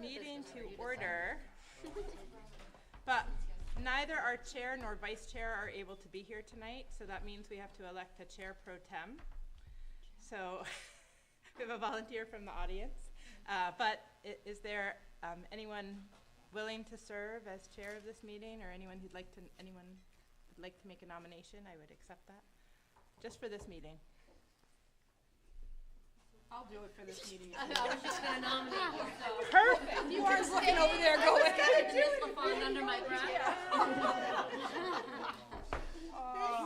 meeting to order, but neither our chair nor vice chair are able to be here tonight, so that means we have to elect a chair pro tem. So we have a volunteer from the audience, but is there anyone willing to serve as chair of this meeting, or anyone who'd like to make a nomination? I would accept that, just for this meeting. I'll do it for this meeting. I was just going to nominate you. So. Perfect. You are looking over there going, I got the falling under my breath.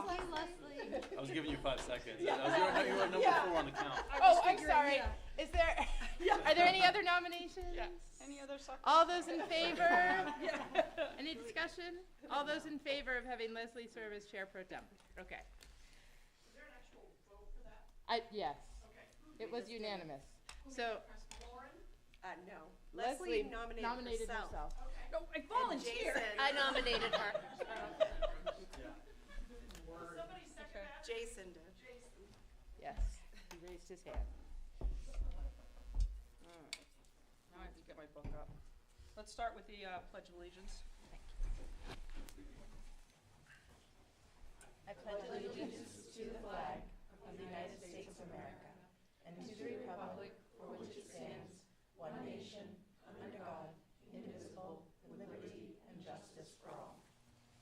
Thanks, Leslie. I was giving you 5 seconds. I was going to you were number 4 on the count. Oh, I'm sorry. Is there? Are there any other nominations? Yeah. Any other suckers? All those in favor? Any discussion? All those in favor of having Leslie serve as chair pro tem? Okay. Is there an actual vote for that? Yes. Okay. It was unanimous. So Lauren? No. Leslie nominated herself. Okay. No, I volunteered. I nominated her. Somebody second that? Jason did. yes, he raised his hand. Now I have to get my book up. Let's start with the Pledge of Allegiance. I pledge allegiance to the flag of the United States of America and to the republic for which it stands, one nation, under God, indivisible, with liberty and justice for all.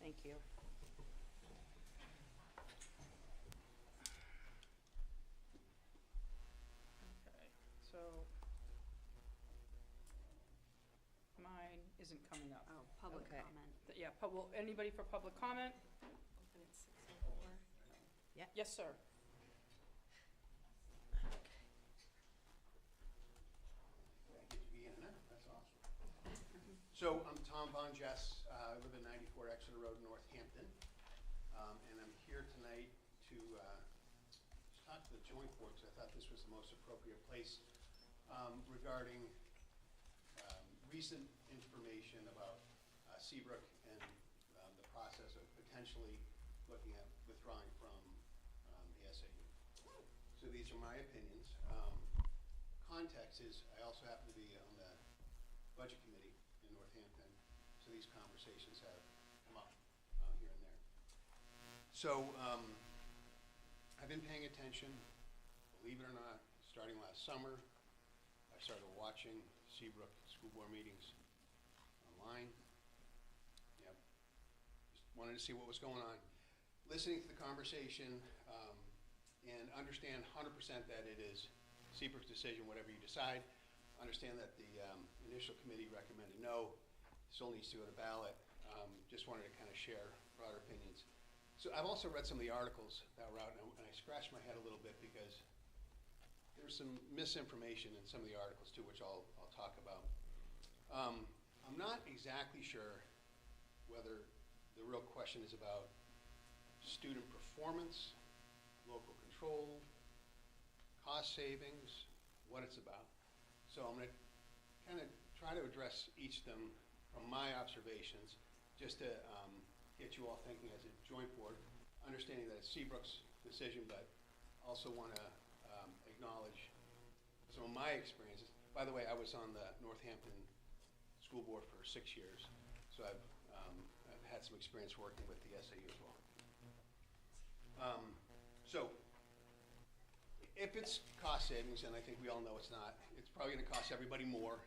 Thank you. Okay, so mine isn't coming up. Oh, public Okay. comment. Yeah, anybody for public comment? Open at 6:04. Yes, sir. That's awesome. So I'm Tom Von Jess. I live at 94 Exeter Road, Northampton, and I'm here tonight to talk to the joint board because I thought this was the most appropriate place regarding recent information about Seabrook and the process of potentially looking at withdrawing from the SAU. So these are my opinions. Context is I also happen to be on the budget committee in Northampton, so these conversations have come up here and there. So I've been paying attention, believe it or not, starting last summer. I started watching Seabrook school board meetings online. Yep. Just wanted to see what was going on. Listening to the conversation and understand 100% that it is Seabrook's decision, whatever you decide. Understand that the initial committee recommended no, still needs to go to ballot. Just wanted to kind of share broader opinions. So I've also read some of the articles that were out, and I scratched my head a little bit because there's some misinformation in some of the articles too, which I'll talk about. I'm not exactly sure whether the real question is about student performance, local control, cost savings, what it's about. So I'm going to kind of try to address each of them from my observations, just to get you all thinking as a joint board, understanding that it's Seabrook's decision, but also want to acknowledge some of my experiences. By the way, I was on the Northampton school board for 6 years, so I've had some experience working with the SAU as well. So if it's cost savings, and I think we all know it's not, it's probably going to cost everybody more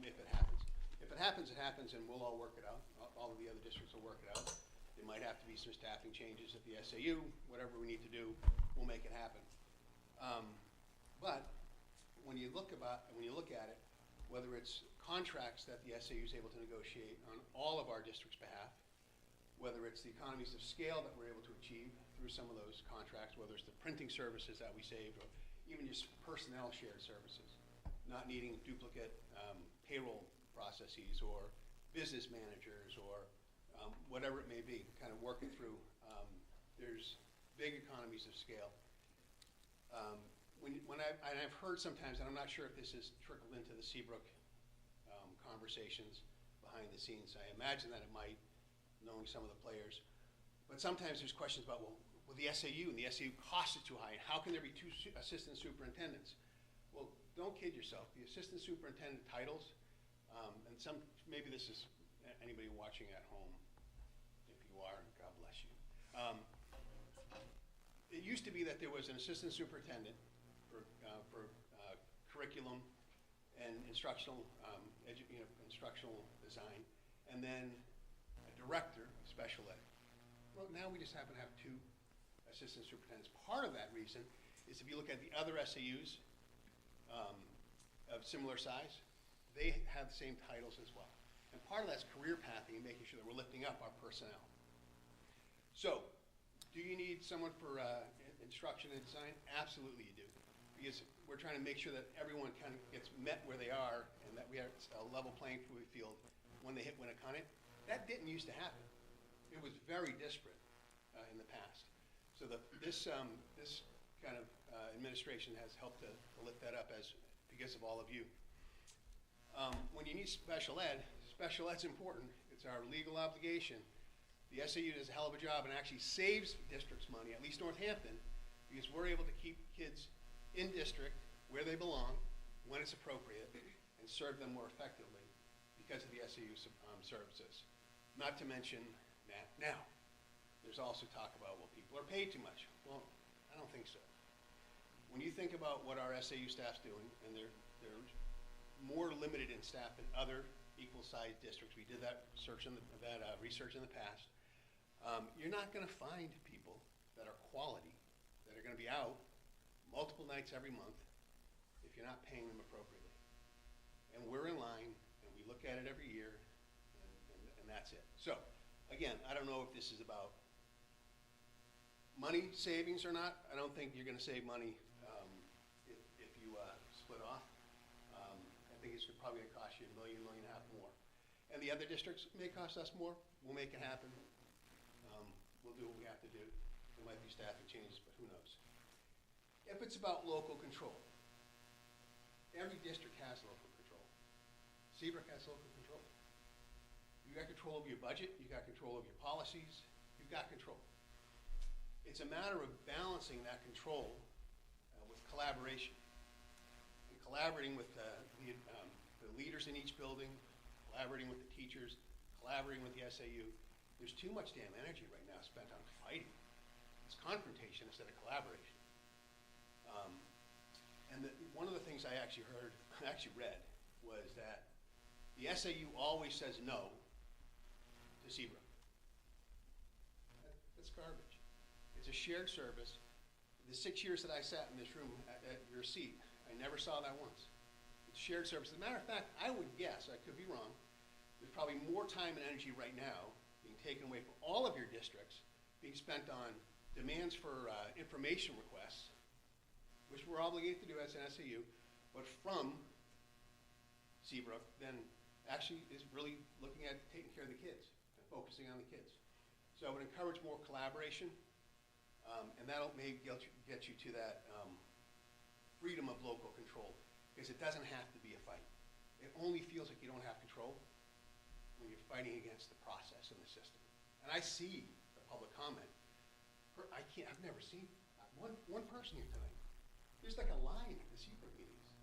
if it happens. If it happens, it happens, and we'll all work it out. All of the other districts will work it out. There might have to be some staffing changes at the SAU, whatever we need to do, we'll make it happen. But when you look at it, whether it's contracts that the SAU is able to negotiate on all of our districts' behalf, whether it's the economies of scale that we're able to achieve through some of those contracts, whether it's the printing services that we saved, or even just personnel shared services, not needing duplicate payroll processes or business managers or whatever it may be, kind of working through. There's big economies of scale. I've heard sometimes, and I'm not sure if this has trickled into the Seabrook conversations behind the scenes. I imagine that it might, knowing some of the players. But sometimes there's questions about, well, the SAU and the SAU cost is too high, and how can there be 2 assistant superintendents? Well, don't kid yourself. The assistant superintendent titles And maybe this is anybody watching at home. If you are, God bless you. It used to be that there was an assistant superintendent for curriculum and instructional, instructional design, and then a director of special ed. Well, now we just happen to have two assistant superintendents. Part of that reason is if you look at the other SAUs of similar size, they have the same titles as well. And part of that's career pathing and making sure that we're lifting up our personnel. So, do you need someone for instruction and design? Absolutely you do. Because we're trying to make sure that everyone kind of gets met where they are and that we have a level playing field when they hit Winnicott. That didn't used to happen. It was very disparate in the past. So this kind of administration has helped to lift that up because of all of you. When you need special ed's important. It's our legal obligation. The SAU does a hell of a job and actually saves districts money, at least Northampton, because we're able to keep kids in district where they belong when it's appropriate and serve them more effectively because of the SAU services. Not to mention that now, there's also talk about, well, people are paid too much. Well, I don't think so. When you think about what our SAU staff's doing, and they're more limited in staff than other equal-sized districts. We did that research in the past. You're not going to find people that are quality, that are going to be out multiple nights every month if you're not paying them appropriately. And we're in line, and we look at it every year, and that's it. So, again, I don't know if this is about money savings or not. I don't think you're going to save money if you split off. I think it's probably going to cost you $1 million, $1.5 million more. And the other districts may cost us more. We'll make it happen. We'll do what we have to do. There might be staffing changes, but who knows? If it's about local control, every district has local control. Seabrook has local control. You got control over your budget. You got control over your policies. You've got control. It's a matter of balancing that control with collaboration. And collaborating with the leaders in each building, collaborating with the teachers, collaborating with the SAU. There's too much damn energy right now spent on fighting. It's confrontation instead of collaboration. And one of the things I actually read was that the SAU always says no to Seabrook. That's garbage. It's a shared service. The 6 years that I sat in this room at your seat, I never saw that once. It's shared service. As a matter of fact, I would guess, I could be wrong, there's probably more time and energy right now being taken away from all of your districts, being spent on demands for information requests, which we're obligated to do as an SAU, but from Seabrook, then actually is really looking at taking care of the kids and focusing on the kids. So I would encourage more collaboration, and that'll maybe get you to that freedom of local control, because it doesn't have to be a fight. It only feels like you don't have control when you're fighting against the process and the system. And I see the public comment. I've never seen one person here tonight. There's like a line at the Seabrook meetings,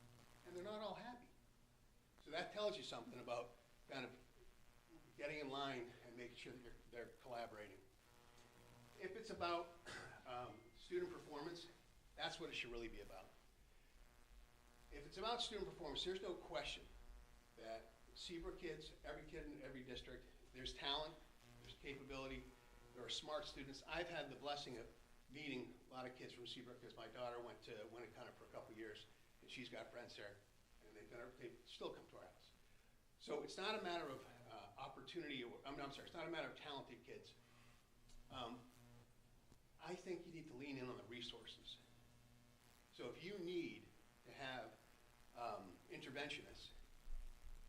and they're not all happy. So that tells you something about kind of getting in line and making sure that they're collaborating. If it's about student performance, that's what it should really be about. If it's about student performance, there's no question that Seabrook kids, every kid in every district, there's talent, there's capability, there are smart students. I've had the blessing of meeting a lot of kids from Seabrook because my daughter went to Winnicott for a couple years, and she's got friends there, and they still come to our house. So it's not a matter of opportunity, it's not a matter of talented kids. I think you need to lean in on the resources. So if you need to have interventionists,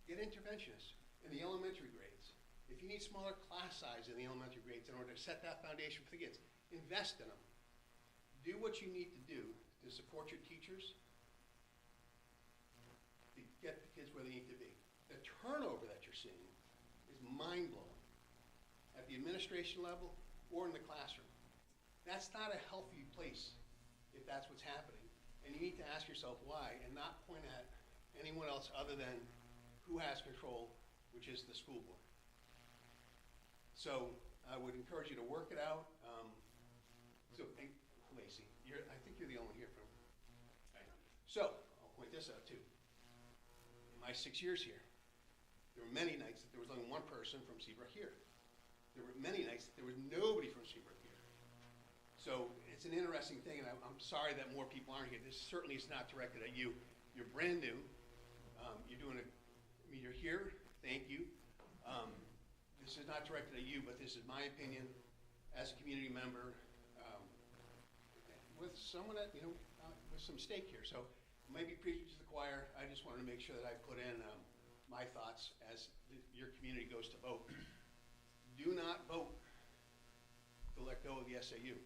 get interventionists in the elementary grades. If you need smaller class size in the elementary grades in order to set that foundation for the kids, invest in them. Do what you need to do to support your teachers to get the kids where they need to be. The turnover that you're seeing is mind-blowing at the administration level or in the classroom. That's not a healthy place if that's what's happening. And you need to ask yourself why and not point at anyone else other than who has control, which is the school board. So I would encourage you to work it out. Hey, Lacey, I think you're the only one here from. Right. So I'll point this out too. In my 6 years here, there were many nights that there was only one person from Seabrook here. There were many nights that there was nobody from Seabrook here. So it's an interesting thing, and I'm sorry that more people aren't here. This certainly is not directed at you. You're brand new. You're doing you're here. Thank you. This is not directed at you, but this is my opinion as a community member with someone that, with some stake here. So maybe preaching to the choir. I just wanted to make sure that I put in my thoughts as your community goes to vote. Do not vote to let go of the SAU.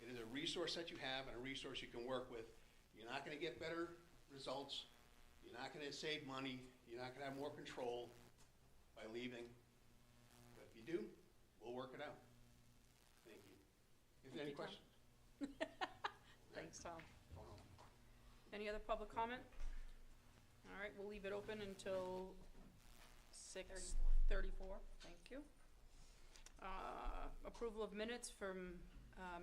It is a resource that you have and a resource you can work with. You're not going to get better results. You're not going to save money. You're not going to have more control by leaving. But if you do, we'll work it out. Thank you. Is there any Tom. questions? Thanks, Tom. Go on. Any other public comment? All right, we'll leave it open until 6:34. Thank you. Approval of minutes from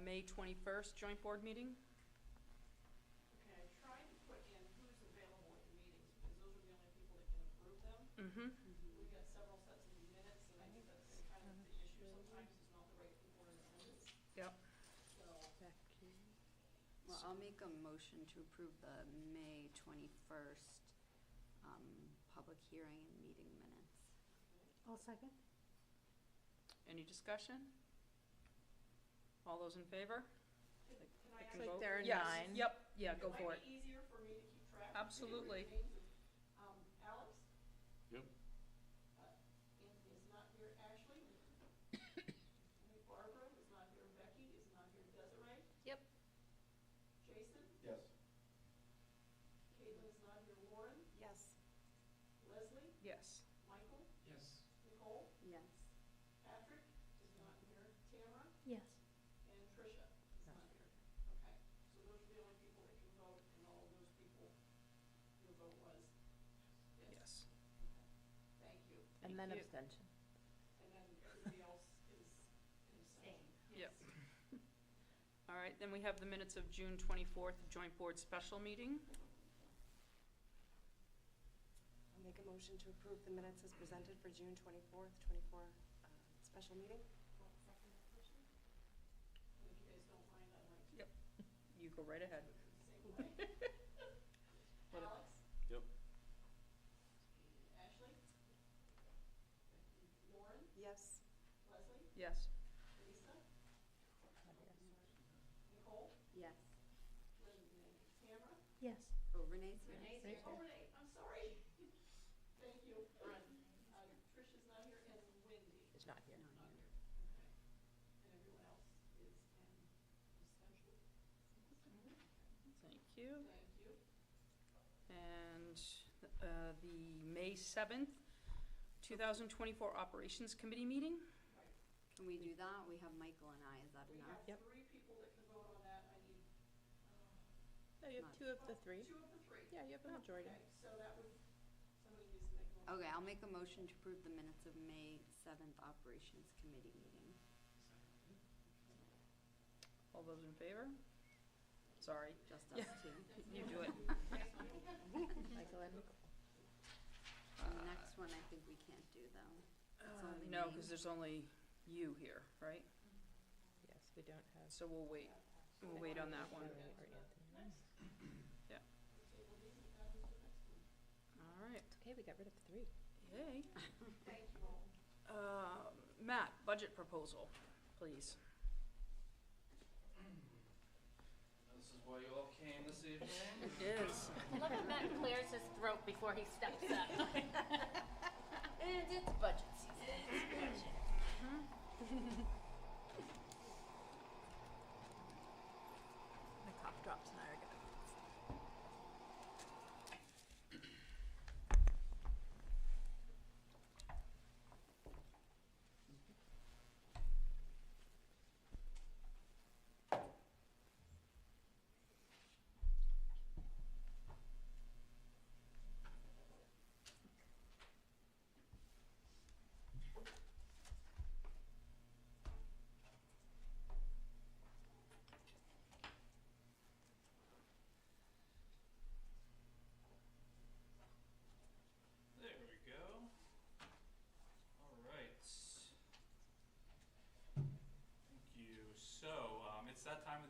May 21st joint board meeting. Okay, I tried to put in who's available at the meetings, because those are the only people that can approve them. Mm-hmm. We've got several sets of minutes, and I think that's been kind of the issue sometimes, is not the right people in attendance. Yep. So, Well, I'll make a motion to approve the May 21st public hearing and meeting minutes. I'll second. Any discussion? All those in favor? can I Can ask, vote? there are Yes. 9. Yep, yeah, go for it. Might be easier for me to keep track. Absolutely. Alex? Yep. Anthony is not here. Ashley? Barbara is not here. Becky is not here. Desiree? Yep. Jason? Yes. Caitlin is not here. Lauren? Yes. Leslie? Yes. Michael? Yes. Nicole? Yes. Patrick is not here. Tamara? Yes. And Tricia is not here. Okay, so those are the only people that can vote, and all of those people, your vote was yes. Yes. Thank you. And then Thank you. abstention. And then everybody else is an abstention. Yep. All right, then we have the minutes of June 24th joint board special meeting. I'll make a motion to approve the minutes as presented for June 24th, 24 special meeting. Well, second person? And if you guys don't mind, I'd like to. Yep. You go right ahead. Same way. What- Alex? Yep. Ashley? Lauren? Yes. Leslie? Yes. Lisa? Nicole? Yes. Tamara? Yes. Oh, Renee's here. Oh, Renee, I'm sorry. Thank you. Tricia's not here, and Wendy It's not here. not here. Okay. And everyone else is an abstention. Thank you. Thank you. And the May 7th, 2024 Operations Committee meeting. Can we do that? We have Michael and I. Is that We enough? have 3 people that can vote on that. I need No, you have 2 of the 3. 2 of the 3. Yeah, you have a majority. Okay, so that would, somebody needs to make a motion. Okay, I'll make a motion to approve the minutes of May 7th Operations Committee meeting. All those in favor? Sorry, Just us two. you do it. Michael and Nicole. The next one I think we can't do though. It's only No, names. because there's only you here, right? Yes, we don't have. So we'll wait. We'll wait on that one. Renee or Anthony. Yeah. All right. Okay, we got rid of 3. Yay. Thank you all. Matt, budget proposal, please. This is why you all came this evening. It is. I love that Matt clears his throat before he steps up. And it's budget season. It's budget. My cough drops and I are good.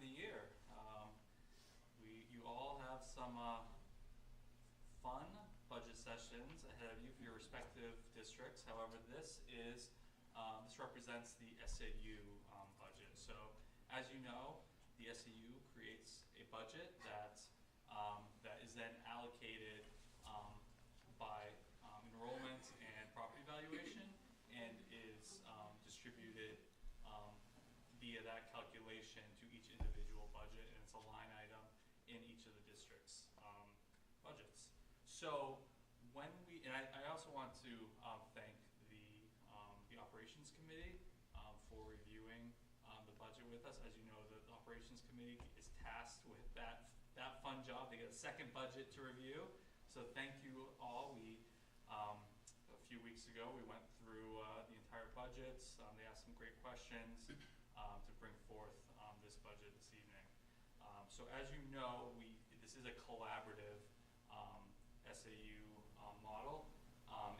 the year. You all have some fun budget sessions ahead of you for your respective districts. However, this represents the SAU budget. So, as you know, the SAU creates a budget that is then allocated by enrollment and property valuation, and is distributed via that calculation to each individual budget, and it's a line item in each of the district's budgets. So I also want to thank the operations committee for reviewing the budget with us. As you know, the operations committee is tasked with that fun job. They get a second budget to review. So thank you all. A few weeks ago, we went through the entire budgets. They asked some great questions to bring forth this budget this evening. So as you know, this is a collaborative SAU model,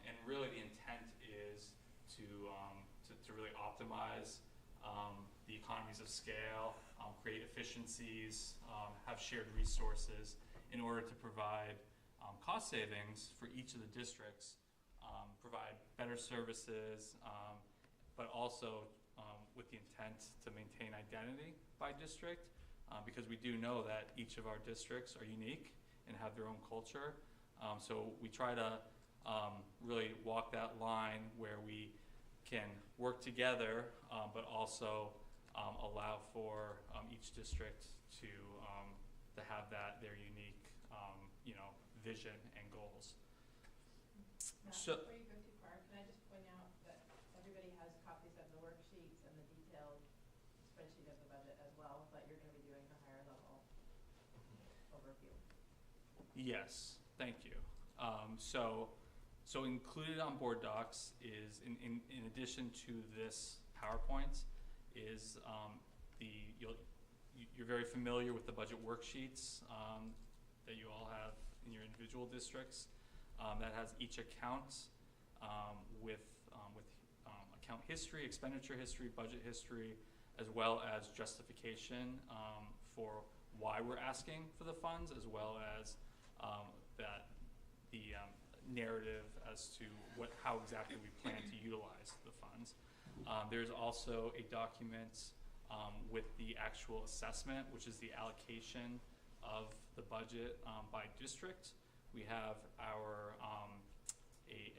and really the intent is to really optimize the economies of scale, create efficiencies, have shared resources in order to provide cost savings for each of the districts, provide better services, but also with the intent to maintain identity by district, because we do know that each of our districts are unique and have their own culture. So we try to really walk that line where we can work together, but also allow for each district to have their unique vision and goals. Matt, So, before you go too far, can I just point out that everybody has copies of the worksheets and the detailed spreadsheet of the budget as well, but you're going to be doing the higher level overview. yes, thank you. So included on board docs is, in addition to this PowerPoint, is you're very familiar with the budget worksheets that you all have in your individual districts. That has each account with account history, expenditure history, budget history, as well as justification for why we're asking for the funds, as well as the narrative as to how exactly we plan to utilize the funds. There's also a document with the actual assessment, which is the allocation of the budget by district. We have our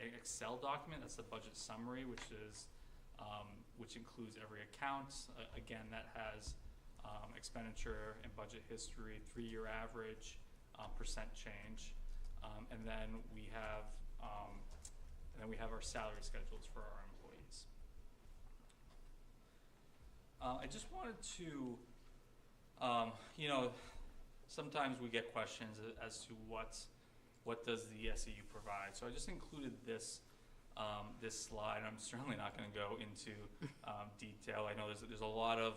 an Excel document, that's the budget summary, which includes every account. Again, that has expenditure and budget history, 3-year average, percent change, and then we have our salary schedules for our employees. I just wanted to, sometimes we get questions as to what does the SAU provide. So I just included this slide. I'm certainly not going to go into detail. I know there's a lot of,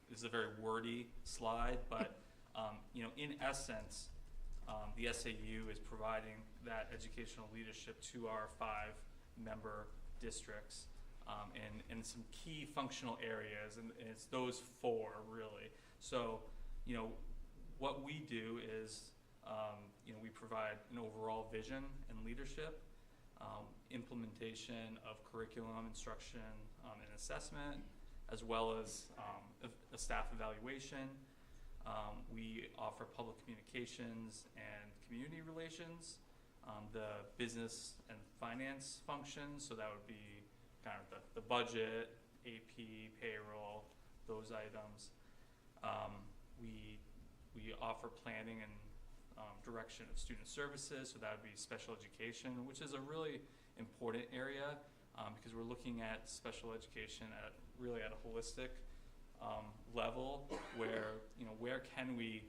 this is a very wordy slide, but in essence, the SAU is providing that educational leadership to our 5-member districts in some key functional areas, and it's those 4 really. So, what we do is, we provide an overall vision and leadership, implementation of curriculum, instruction, and assessment, as well as a staff evaluation. We offer public communications and community relations, the business and finance functions, so that would be kind of the budget, AP, payroll, those items. We offer planning and direction of student services, so that would be special education, which is a really important area because we're looking at special education at a holistic level, where where can we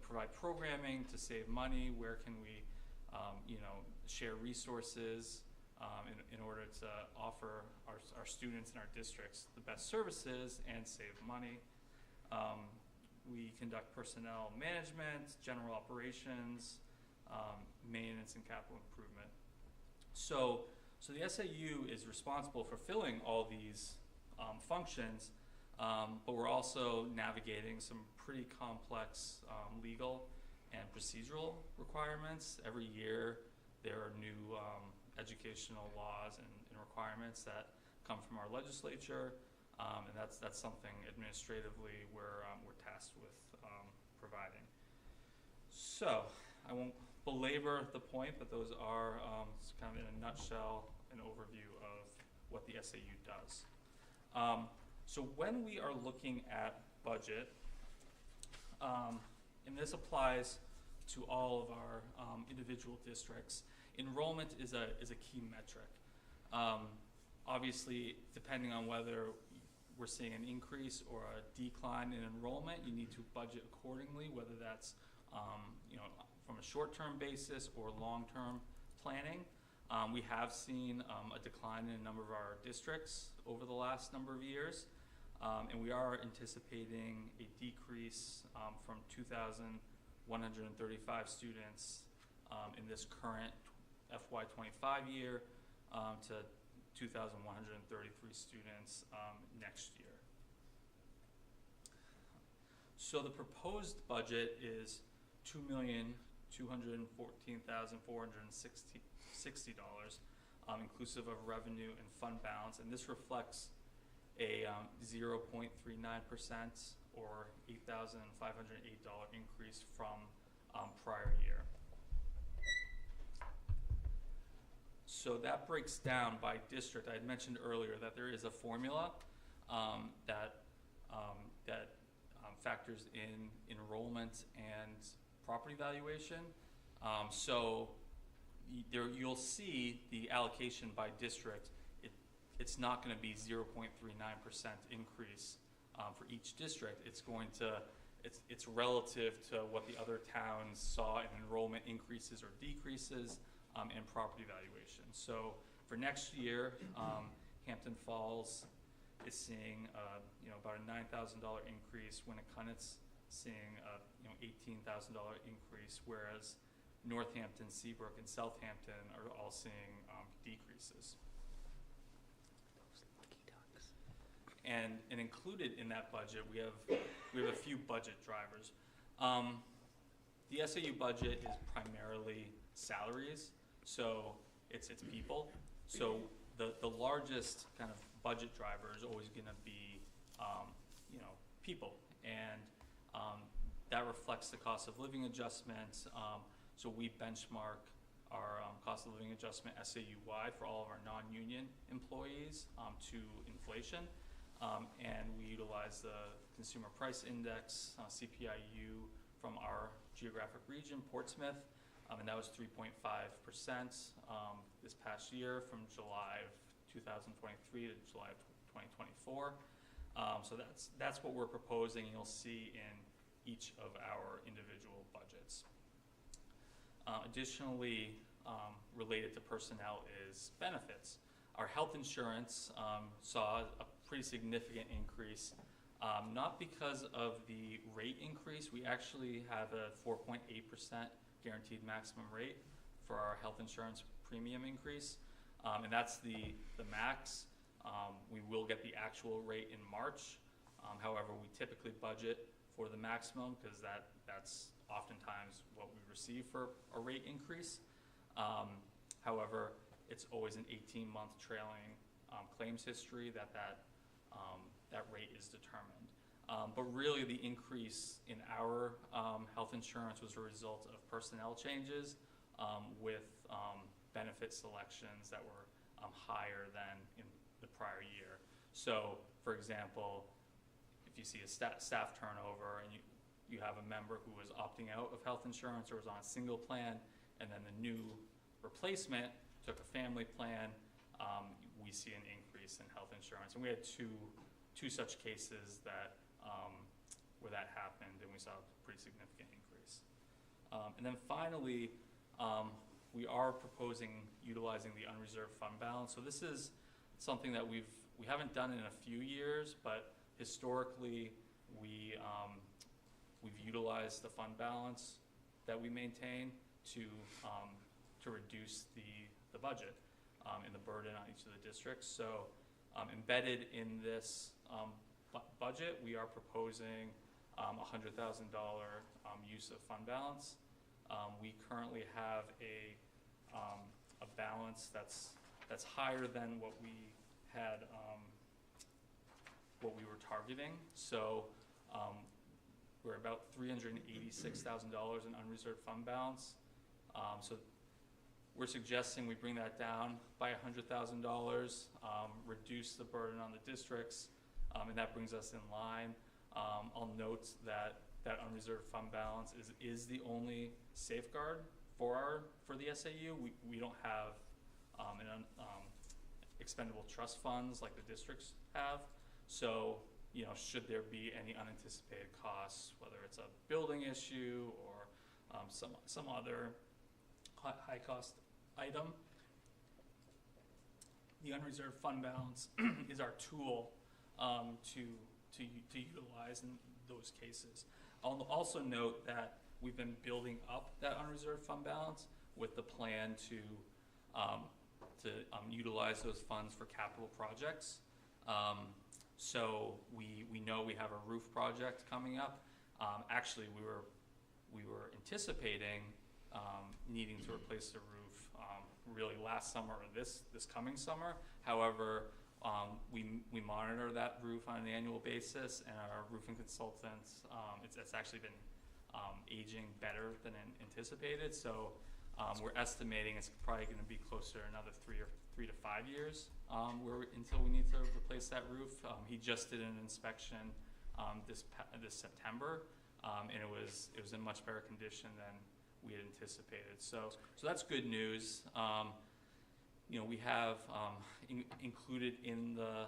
provide programming to save money, where can we share resources in order to offer our students and our districts the best services and save money. We conduct personnel management, general operations, maintenance, and capital improvement. So the SAU is responsible for filling all these functions, but we're also navigating some pretty complex legal and procedural requirements. Every year there are new educational laws and requirements that come from our legislature, and that's something administratively we're tasked with providing. So I won't belabor the point, but those are kind of in a nutshell an overview of what the SAU does. So when we are looking at budget, and this applies to all of our individual districts, enrollment is a key metric. Obviously, depending on whether we're seeing an increase or a decline in enrollment, you need to budget accordingly, whether that's from a short-term basis or long-term planning. We have seen a decline in a number of our districts over the last number of years, and we are anticipating a decrease from 2,135 students in this current FY25 year to 2,133 students next year. So the proposed budget is $2,214,460, inclusive of revenue and fund balance, and this reflects a 0.39% or $8,508 increase from prior year. So that breaks down by district. I had mentioned earlier that there is a formula that factors in enrollment and property valuation. So you'll see the allocation by district. It's not going to be 0.39% increase for each district. It's going to it's relative to what the other towns saw in enrollment increases or decreases and property valuation. So for next year, Hampton Falls is seeing about a $9,000 increase. Winnicunnet's seeing a $18,000 increase, whereas Northampton, Seabrook, and Southampton are all seeing decreases. And included in that budget, we have a few budget drivers. The SAU budget is primarily salaries, so it's people. So the largest kind of budget driver is always going to be people, and that reflects the cost of living adjustments. So we benchmark our cost of living adjustment SAU-wide for all of our non-union employees to inflation. And we utilize the Consumer Price Index, CPIU, from our geographic region, Portsmouth, and that was 3.5% this past year from July of 2023 to July of 2024. So that's what we're proposing. You'll see in each of our individual budgets. Additionally, related to personnel is benefits. Our health insurance saw a pretty significant increase, not because of the rate increase. We actually have a 4.8% guaranteed maximum rate for our health insurance premium increase, and that's the max. We will get the actual rate in March. However, we typically budget for the maximum because that's oftentimes what we receive for a rate increase. However, it's always an 18-month trailing claims history that rate is determined. But really the increase in our health insurance was a result of personnel changes with benefit selections that were higher than in the prior year. So, for example, if you see a staff turnover and you have a member who was opting out of health insurance or was on a single plan, and then the new replacement took a family plan, we see an increase in health insurance. And we had two such cases that where that happened, and we saw a pretty significant increase. And then finally, we are proposing utilizing the unreserved fund balance. So this is something that we haven't done in a few years, but historically we've utilized the fund balance that we maintain to reduce the budget and the burden on each of the districts. So embedded in this budget, we are proposing $100,000 use of fund balance. We currently have a balance that's higher than what we had, what we were targeting. So we're about $386,000 in unreserved fund balance. So we're suggesting we bring that down by $100,000, reduce the burden on the districts, and that brings us in line. I'll note that that unreserved fund balance is the only safeguard for the SAU. We don't have expendable trust funds like the districts have. So, you know, should there be any unanticipated costs, whether it's a building issue or some other high cost item, the unreserved fund balance is our tool to utilize in those cases. I'll also note that we've been building up that unreserved fund balance with the plan to utilize those funds for capital projects. So we know we have a roof project coming up. Actually, we were anticipating needing to replace the roof really last summer or this coming summer. However, we monitor that roof on an annual basis, and our roofing consultants, it's actually been aging better than anticipated. So we're estimating it's probably going to be closer to another 3 to 5 years until we need to replace that roof. He just did an inspection this September, and it was in much better condition than we had anticipated. So that's good news. You know, we have included in the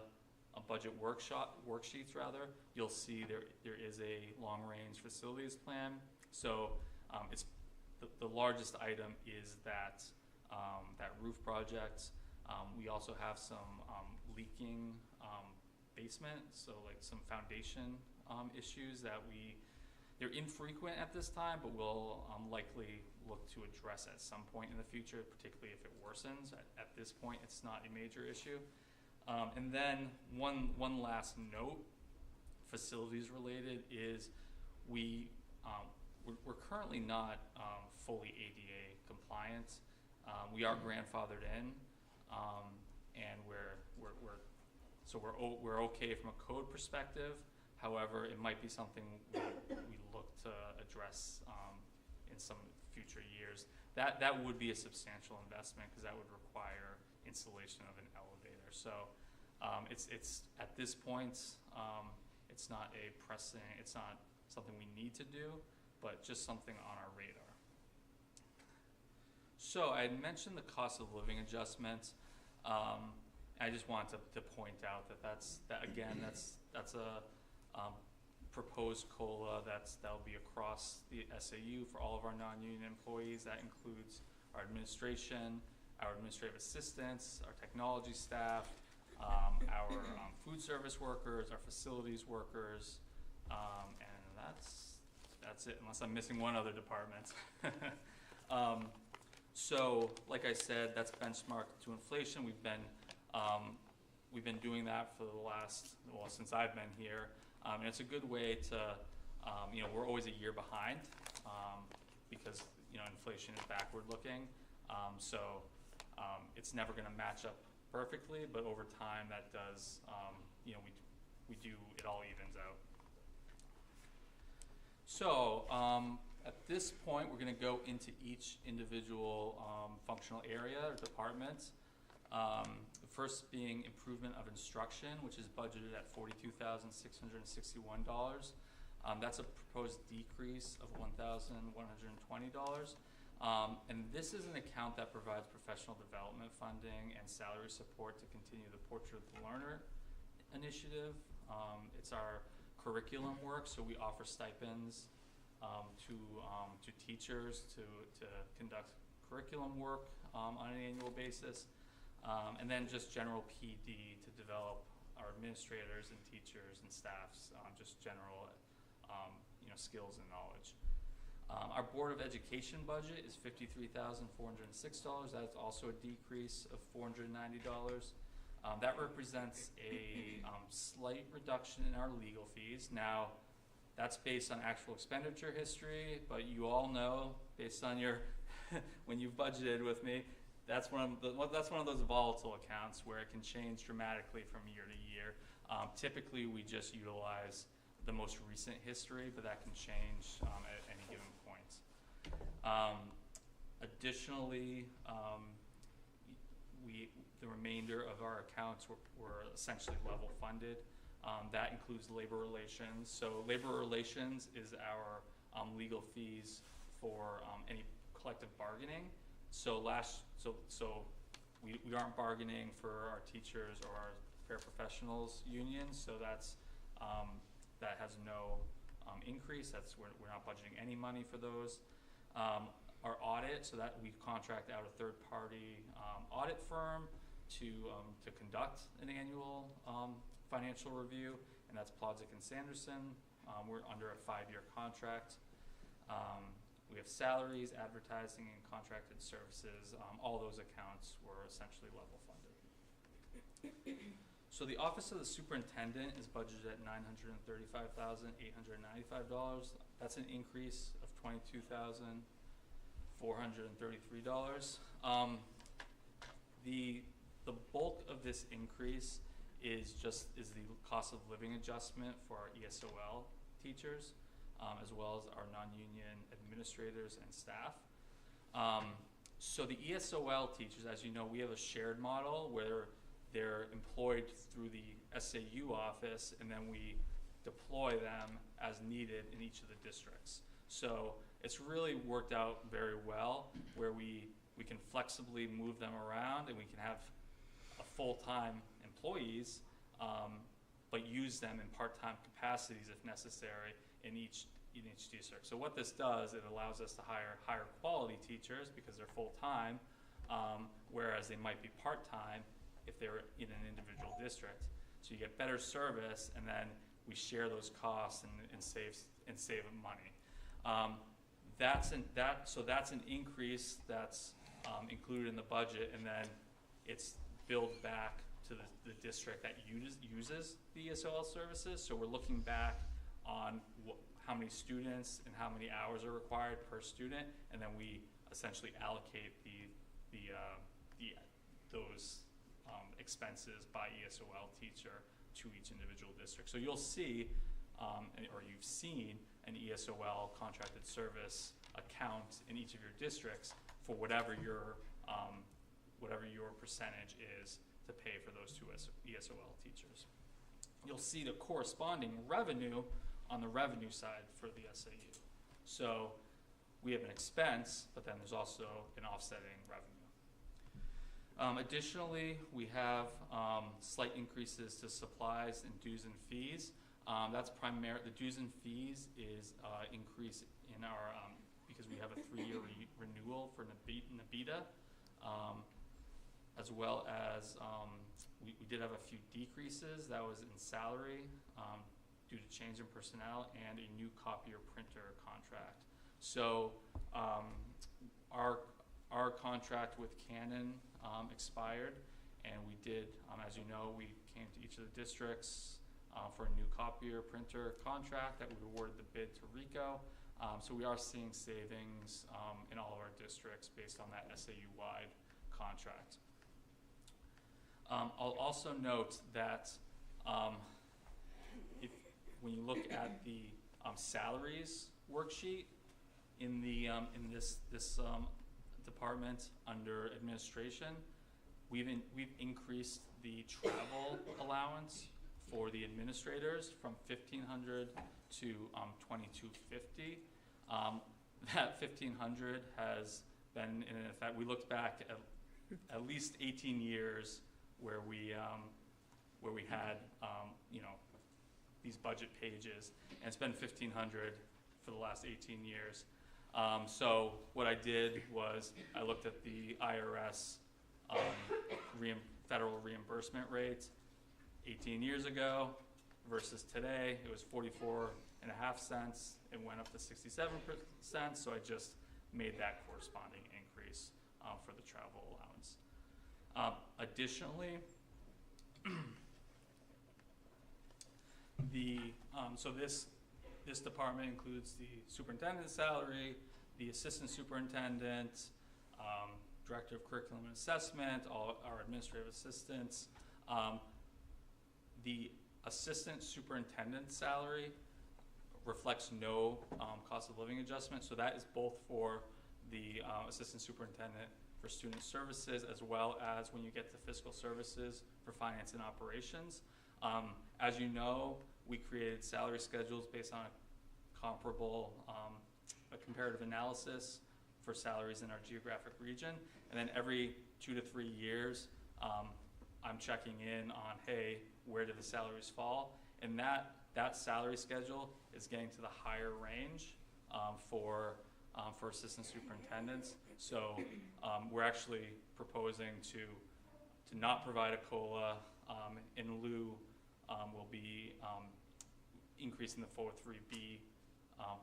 budget worksheets rather, you'll see there is a long-range facilities plan. So it's the largest item is that roof project. We also have some leaking basement, so like some foundation issues that they're infrequent at this time, but we'll likely look to address at some point in the future, particularly if it worsens. At this point, it's not a major issue. And then one last note, facilities related, is we're currently not fully ADA compliant. We are grandfathered in, and we're okay from a code perspective. However, it might be something we look to address in some future years. That would be a substantial investment because that would require installation of an elevator. So it's at this point, it's not it's not something we need to do, but just something on our radar. So I had mentioned the cost of living adjustment. I just wanted to point out that's a proposed COLA that'll be across the SAU for all of our non-union employees. That includes our administration, our administrative assistants, our technology staff, our food service workers, our facilities workers, and that's it, unless I'm missing one other department. So, like I said, that's benchmarked to inflation. We've been doing that for the since I've been here. And it's a good way to, we're always a year behind because, inflation is backward looking. So it's never going to match up perfectly, but over time that does, we do, it all evens out. So at this point, we're going to go into each individual functional area or department. The first being improvement of instruction, which is budgeted at $42,661. That's a proposed decrease of $1,120. And this is an account that provides professional development funding and salary support to continue the Portrait of the Learner initiative. It's our curriculum work, so we offer stipends to teachers to conduct curriculum work on an annual basis. And then just general PD to develop our administrators and teachers and staffs, just general skills and knowledge. Our Board of Education budget is $53,406. That's also a decrease of $490. That represents a slight reduction in our legal fees. Now, that's based on actual expenditure history, but you all know, based on your, when you've budgeted with me, that's one of those volatile accounts where it can change dramatically from year to year. Typically, we just utilize the most recent history, but that can change at any given point. Additionally, the remainder of our accounts were essentially level funded. That includes labor relations. So labor relations is our legal fees for any collective bargaining. So we aren't bargaining for our teachers or our paraprofessionals unions. So that has no increase. We're not budgeting any money for those. Our audit, so that we contract out a third-party audit firm to conduct an annual financial review, and that's Plodzik and Sanderson. We're under a 5-year contract. We have salaries, advertising, and contracted services. All those accounts were essentially level funded. So the Office of the Superintendent is budgeted at $935,895. That's an increase of $22,433. The bulk of this increase is the cost of living adjustment for our ESOL teachers, as well as our non-union administrators and staff. So the ESOL teachers, as you know, we have a shared model where they're employed through the SAU office, and then we deploy them as needed in each of the districts. So it's really worked out very well, where we can flexibly move them around, and we can have a full-time employees, but use them in part-time capacities if necessary in each district. So what this does, it allows us to hire higher quality teachers because they're full-time, whereas they might be part-time if they're in an individual district. So you get better service, and then we share those costs and save money. That's an increase that's included in the budget, and then it's billed back to the district that uses the ESOL services. So we're looking back on how many students and how many hours are required per student, and then we essentially allocate those expenses by ESOL teacher to each individual district. So you'll see, or you've seen, an ESOL contracted service account in each of your districts for whatever your percentage is to pay for those two ESOL teachers. You'll see the corresponding revenue on the revenue side for the SAU. So we have an expense, but then there's also an offsetting revenue. Additionally, we have slight increases to supplies and dues and fees. That's the dues and fees is increase in our, because we have a 3-year renewal for NABITA, as well as we did have a few decreases. That was in salary due to change in personnel and a new copier printer contract. So our contract with Canon expired, and we did, as you know, we came to each of the districts for a new copier printer contract that we awarded the bid to RICO. So we are seeing savings in all of our districts based on that SAU-wide contract. I'll also note that when you look at the salaries worksheet in this department under administration, we've increased the travel allowance for the administrators from $1,500 to $2,250. That $1,500 has been in effect. We looked back at least 18 years where we had these budget pages, and it's been $1,500 for the last 18 years. So what I did was I looked at the IRS federal reimbursement rates 18 years ago versus today. It was 44.5 cents. It went up to 67 cents. So I just made that corresponding increase for the travel allowance. Additionally, So this department includes the superintendent's salary, the assistant superintendent, director of curriculum and assessment, all our administrative assistants. The assistant superintendent's salary reflects no cost of living adjustment, so that is both for the assistant superintendent for student services as well as when you get to fiscal services for finance and operations. As you know, we created salary schedules based on a comparative analysis for salaries in our geographic region, and then every 2 to 3 years, I'm checking in on, hey, where do the salaries fall? And that salary schedule is getting to the higher range for assistant superintendents. So we're actually proposing to not provide a COLA. In lieu, we'll be increasing the 403B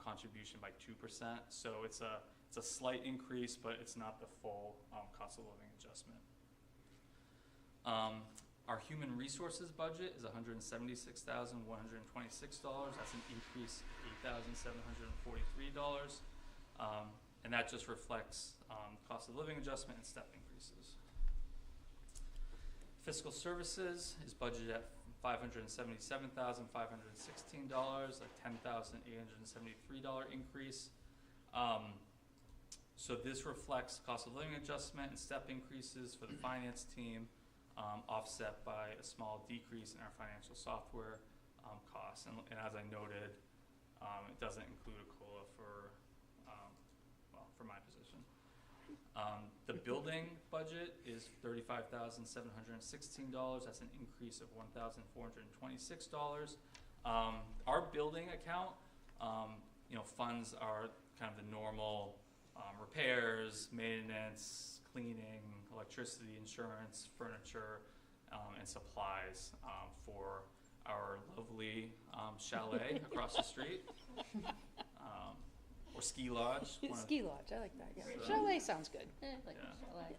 contribution by 2%. So it's a slight increase, but it's not the full cost of living adjustment. Our human resources budget is $176,126. That's an increase of $8,743. And that just reflects cost of living adjustment and step increases. Fiscal services is budgeted at $577,516, a $10,873 increase. So this reflects cost of living adjustment and step increases for the finance team, offset by a small decrease in our financial software costs. And as I noted, it doesn't include a COLA for my position. The building budget is $35,716. That's an increase of $1,426. Our building account, funds are kind of the normal repairs, maintenance, cleaning, electricity, insurance, furniture, and supplies for our lovely chalet across the street. Or ski lodge. Ski lodge, I like that, yeah. So- Chalet sounds good. Like Yeah. chalet.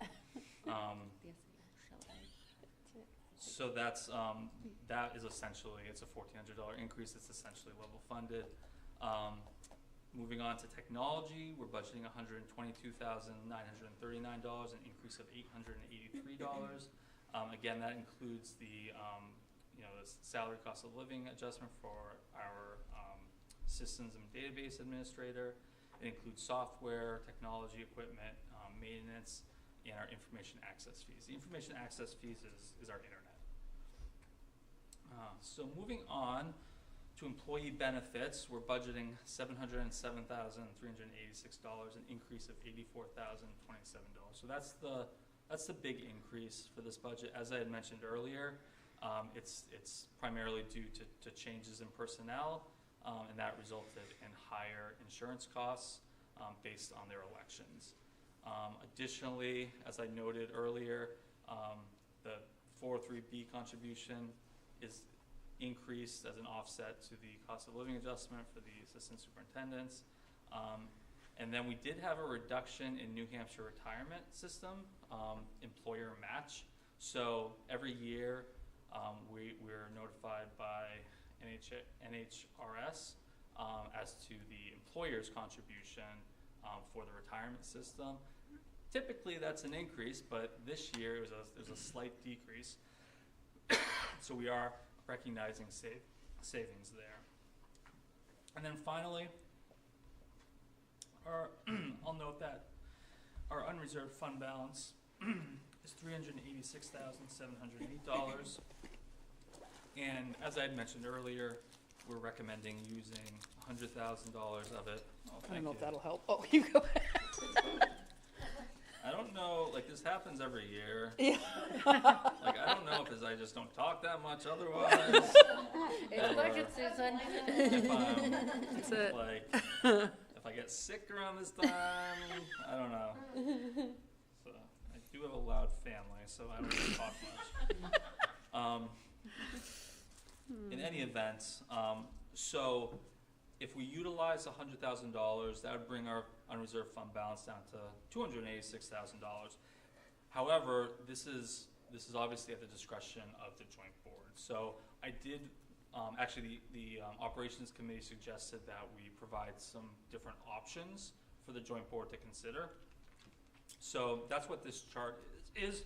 So that's that is essentially, it's a $1,400 increase. It's essentially level funded. Moving on to technology, we're budgeting $122,939, an increase of $883. Again, that includes the the salary cost of living adjustment for our systems and database administrator. It includes software, technology equipment, maintenance, and our information access fees. The information access fees is our internet. So moving on to employee benefits, we're budgeting $707,386, an increase of $84,027. So that's the big increase for this budget. As I had mentioned earlier, it's primarily due to changes in personnel, and that resulted in higher insurance costs based on their elections. Additionally, as I noted earlier, the 403B contribution is increased as an offset to the cost of living adjustment for the assistant superintendents. And then we did have a reduction in New Hampshire retirement system, employer match. So every year we're notified by NHRS as to the employer's contribution for the retirement system. Typically that's an increase, but this year there's a slight decrease. So we are recognizing savings there. And then finally, I'll note that our unreserved fund balance is $386,708. And as I had mentioned earlier, we're recommending using $100,000 of it. Oh, I don't know if you. that'll help. Oh, you go ahead. I don't know, like this happens every year. Yeah. Like I don't know if I just don't talk that much otherwise. It's budget season. If I'm That's it. like, if I get sick around this time, I don't know. So I do have a loud family, so I don't really talk much. In any event, so if we utilize $100,000, that would bring our unreserved fund balance down to $286,000. However, this is obviously at the discretion of the joint board. So I did actually, the operations committee suggested that we provide some different options for the joint board to consider. So that's what this chart is.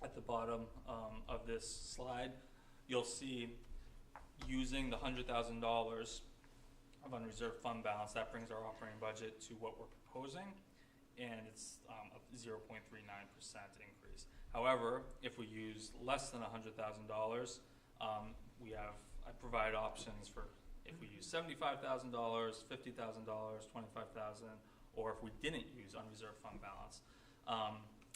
At the bottom of this slide, you'll see using the $100,000 of unreserved fund balance, that brings our operating budget to what we're proposing, and it's a 0.39% increase. However, if we use less than $100,000, I provide options for if we use $75,000, $50,000, $25,000, or if we didn't use unreserved fund balance.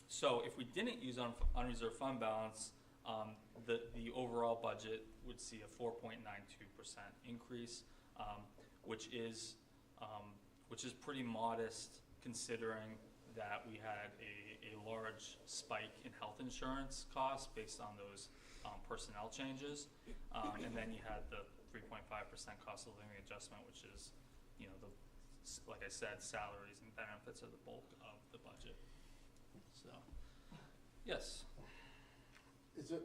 So if we didn't use unreserved fund balance, the overall budget would see a 4.92% increase, which is pretty modest considering that we had a large spike in health insurance costs based on those personnel changes, and then you had the 3.5% cost of living adjustment, which is, like I said, salaries and benefits are the bulk of the budget. So, yes. Is it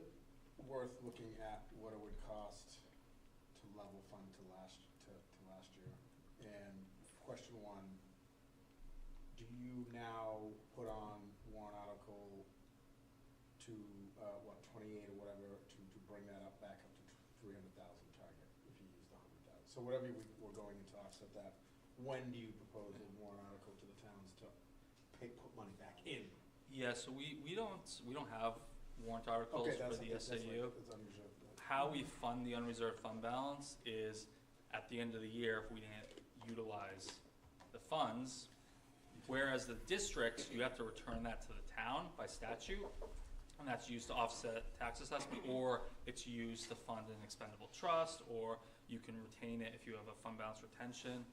worth looking at what it would cost to level fund to last year? And question one, do you now put on warrant article to 28 or whatever to bring that up back up to 300,000 target if you use the 100,000? So whatever we're going into offset that, when do you propose a warrant article to the towns to put money back in? Yeah, so we don't have warrant articles for the SAU. That's unreserved. How we fund the unreserved fund balance is at the end of the year, if we didn't utilize the funds, whereas the districts, you have to return that to the town by statute, and that's used to offset tax assessment, or it's used to fund an expendable trust, or you can retain it if you have a fund balance retention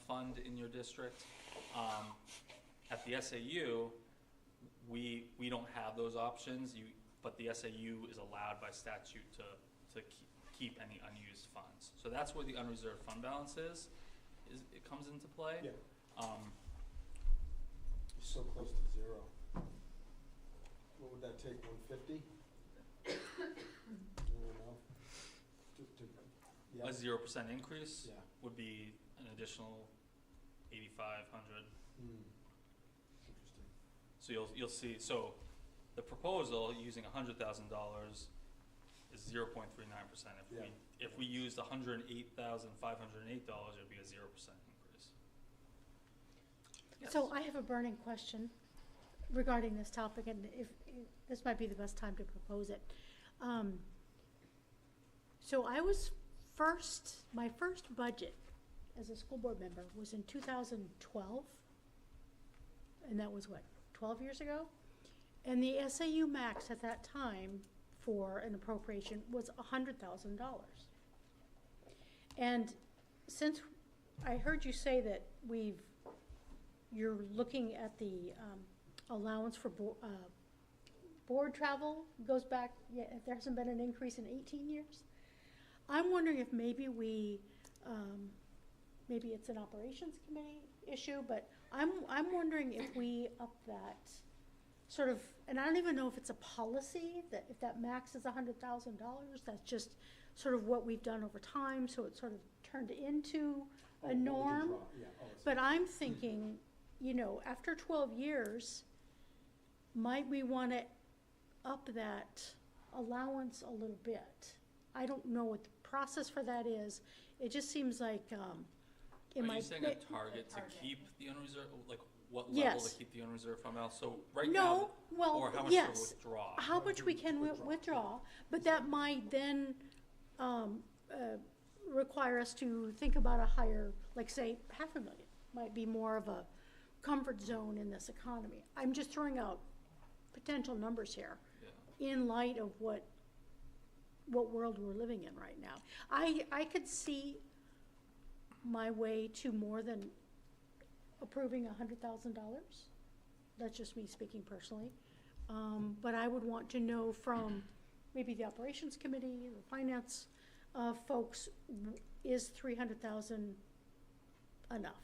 fund in your district. At the SAU, we don't have those options, but the SAU is allowed by statute to keep any unused funds. So that's where the unreserved fund balance is it comes into play. Yeah. So close to zero. What would that take, 150? I don't know. A 0% increase Yeah. would be an additional 8,500. Interesting. So you'll see. So the proposal using $100,000 is 0.39%. If we used $108,508, it would be a 0% increase. Yes. So I have a burning question regarding this topic, and if this might be the best time to propose it. So my first budget as a school board member was in 2012, and that was 12 years ago? And the SAU max at that time for an appropriation was $100,000. And since I heard you say that you're looking at the allowance for board travel goes back, there hasn't been an increase in 18 years. I'm wondering if maybe maybe it's an operations committee issue, but I'm wondering if we up that sort of, and I don't even know if it's a policy that if that max is $100,000, that's just sort of what we've done over time, so it's sort of turned into a norm. But I'm thinking, after 12 years, might we want to up that allowance a little bit? I don't know what the process for that is. It just seems like Are you saying a target to keep the unreserved, like what level to keep the unreserved fund balance? So right now, or how much to withdraw? How much we can withdraw, but that might then require us to think about a higher, like say $500,000 might be more of a comfort zone in this economy. I'm just throwing out potential numbers here in light of what world we're living in right now. I could see my way to more than approving $100,000. That's just me speaking personally. But I would want to know from maybe the operations committee, the finance folks, is $300,000 enough?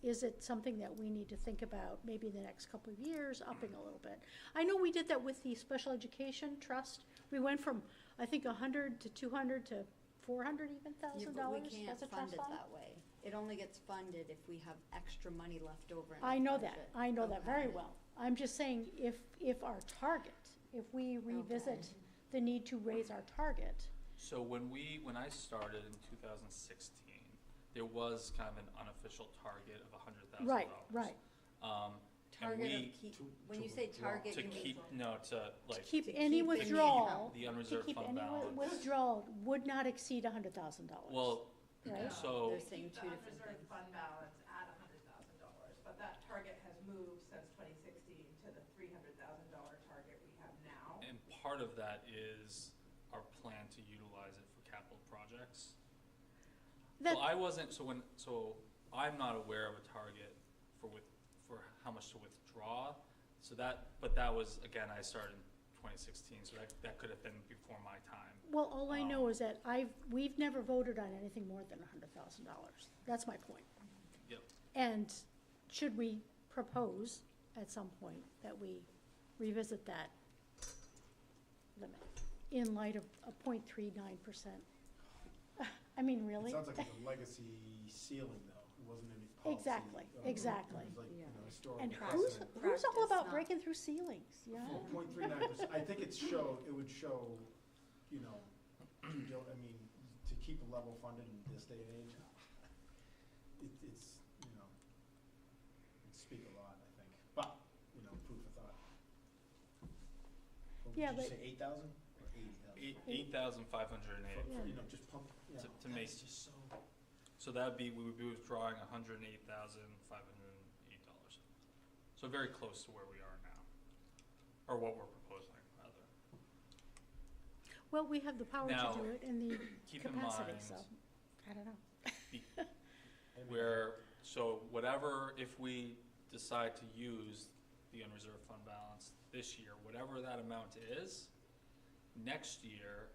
is it something that we need to think about maybe in the next couple of years, upping a little bit? I know we did that with the special education trust. We went from, I think, 100 to 200 to 400 even thousand dollars But we can't as a fund trust it fund. that way. It only gets funded if we have extra money left over in I the know budget. that, I know that very Okay. well. I'm just saying, if our target, if we revisit the need to raise our target, So when I started in 2016, there was kind of an unofficial target of $100,000. right. And Target we, of keep, To- when to you say withdraw. target, to you mean. keep, no, to like, keep To any keep the withdrawal, the to unreserved keep fund any balance. withdrawal would not exceed $100,000. Well, Right. so, They're saying Keep two the different unreserved things. fund balance at $100,000, but that target has moved since 2016 to the $300,000 target we have now. and part of that is our plan to utilize it for capital projects. That, So I wasn't, so I'm not aware of a target for how much to withdraw. So but that was, again, I started in 2016, so that could have been before my time. well, all I know is that we've never voted on anything more than $100,000. That's my point. Yep. And should we propose at some point that we revisit that limit in light of a 0.39%? I mean, really? It sounds like it's a legacy ceiling, though. It wasn't any policy. Exactly, exactly. It was like, you know, historical And precedent. who's all Practice, about not- breaking through ceilings, you know? Well, 0.39%, I think it would show, you know, I mean, to keep a level funded in this day and age, it's, you know, it'd speak a lot, I think. But, you know, food for thought. What Yeah, Did you but- say 8,000 or 80,000? 8,508. Yeah. You know, just pump, you know. To make, that's just so. so that'd be, we would be withdrawing $108,508. So very close to where we are now, or what we're proposing, rather. Well, we have the power Now, to do it and the Keep in capacity, mind, so, I don't know. so whatever, if we decide to use the unreserved fund balance this year, whatever that amount is, next year,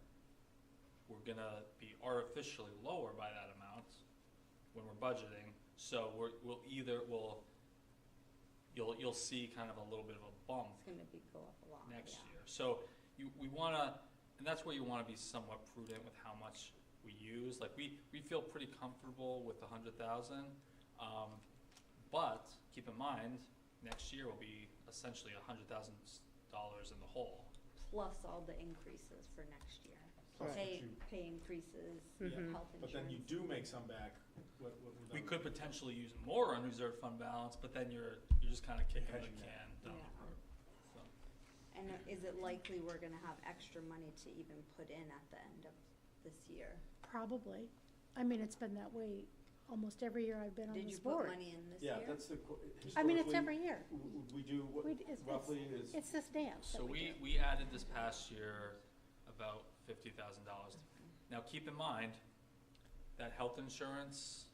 we're gonna be artificially lower by that amount when we're budgeting. So you'll see kind of a little bit of a bump It's gonna go up a lot, next yeah. year. So we wanna, and that's where you wanna be somewhat prudent with how much we use. Like we feel pretty comfortable with the 100,000, but keep in mind, next year will be essentially $100,000 in the hole. Plus all the increases for next year. Plus Pay, what you- pay increases, Mhm. health insurance. But then you do make some back, what would We those could be? potentially use more unreserved fund balance, but then you're just kind of kicking the Hedging that. can down Yeah. the road. So, And is it likely we're gonna have extra money to even put in at the end of this year? Probably. I mean, it's been that way almost every year I've been on Did this you put board. money in this Yeah, year? that's the, I mean, it's historically, every year. We do, what roughly is, It's this dance so that we do. we added this past year about $50,000. Now, keep in mind that health insurance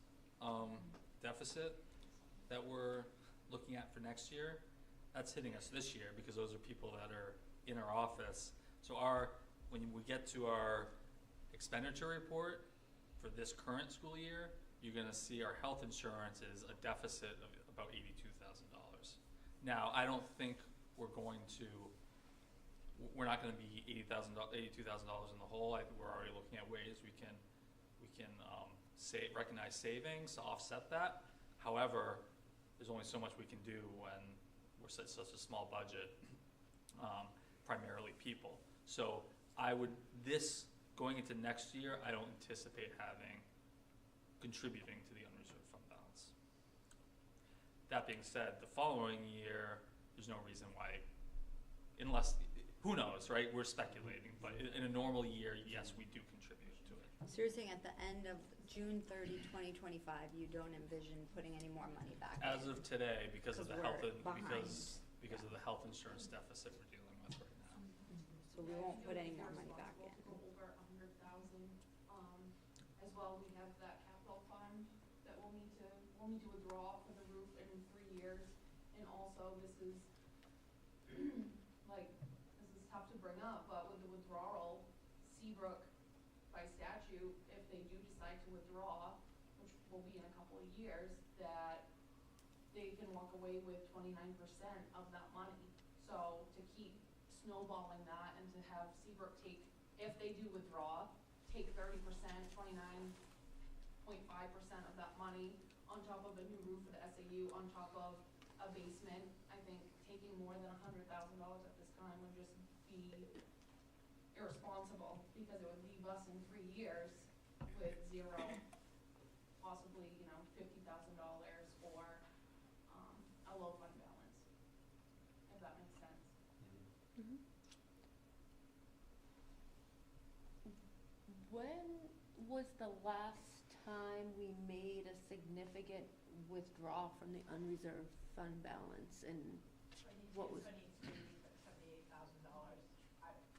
deficit that we're looking at for next year, that's hitting us this year because those are people that are in our office. So when we get to our expenditure report for this current school year, you're gonna see our health insurance is a deficit of about $82,000. Now, I don't think we're not gonna be $82,000 in the hole. I think we're already looking at ways we can recognize savings to offset that. However, there's only so much we can do when we're such a small budget, primarily people. So going into next year, I don't anticipate contributing to the unreserved fund balance. That being said, the following year, there's no reason why, unless, who knows, right? We're speculating, but in a normal year, yes, we do contribute to it. So you're saying at the end of June 30, 2025, you don't envision putting any more money back in? As of today, because of the Because health, we're behind. because of the health insurance deficit we're dealing with right now. So we won't put any more money back in? We're over 100,000. As well, we have that capital fund that we'll need to withdraw for the roof in 3 years. And also, this is, this is tough to bring up, but with the withdrawal, Seabrook, by statute, if they do decide to withdraw, which will be in a couple of years, that they can walk away with 29% of that money. So to keep snowballing that and to have Seabrook take, if they do withdraw, take 30%, 29.5% of that money on top of a new roof for the SAU, on top of a basement. I think taking more than $100,000 at this time would just be irresponsible, because it would leave us in 3 years with zero, possibly, $50,000 or a low fund balance, if that makes sense. When was the last time we made a significant withdrawal from the unreserved fund balance, and what was? $78,000.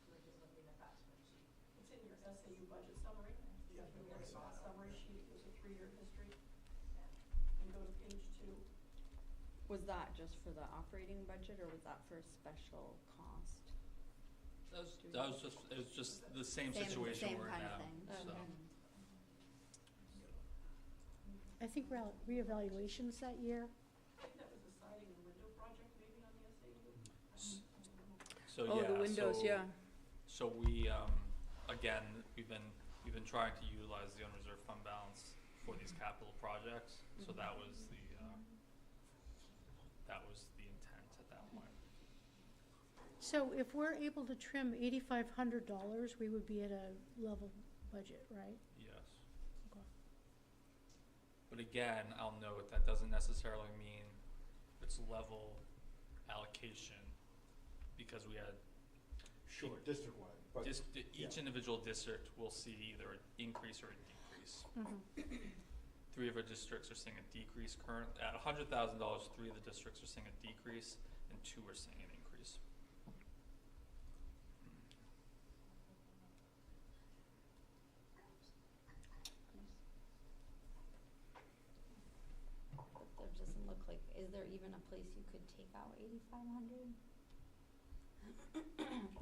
We were just looking at that spreadsheet. It's in your SAU budget summary. Yeah, If you I look at saw that that. summary sheet, there's a 3-year history. And go to page 2. Was that just for the operating budget, or was that for a special cost? It was just the same situation we're in kind now, of thing. so. Okay. I think reevaluations that year. I think that was the siding and window project maybe on the SAU. So, Oh, the windows, yeah. So we, again, we've been trying to utilize the unreserved fund balance for these capital projects, so that was the intent at that point. So if we're able to trim $8,500, we would be at a level budget, right? Yes. Okay. But again, I'll note that doesn't necessarily mean it's level allocation, because we had Sure, district-wide, but. each individual district will see either an increase or a decrease. Mm-hmm. 3 of our districts are seeing a decrease at $100,000, 3 of the districts are seeing a decrease, and 2 are seeing an increase. But there doesn't look like, is there even a place you could take out 8,500?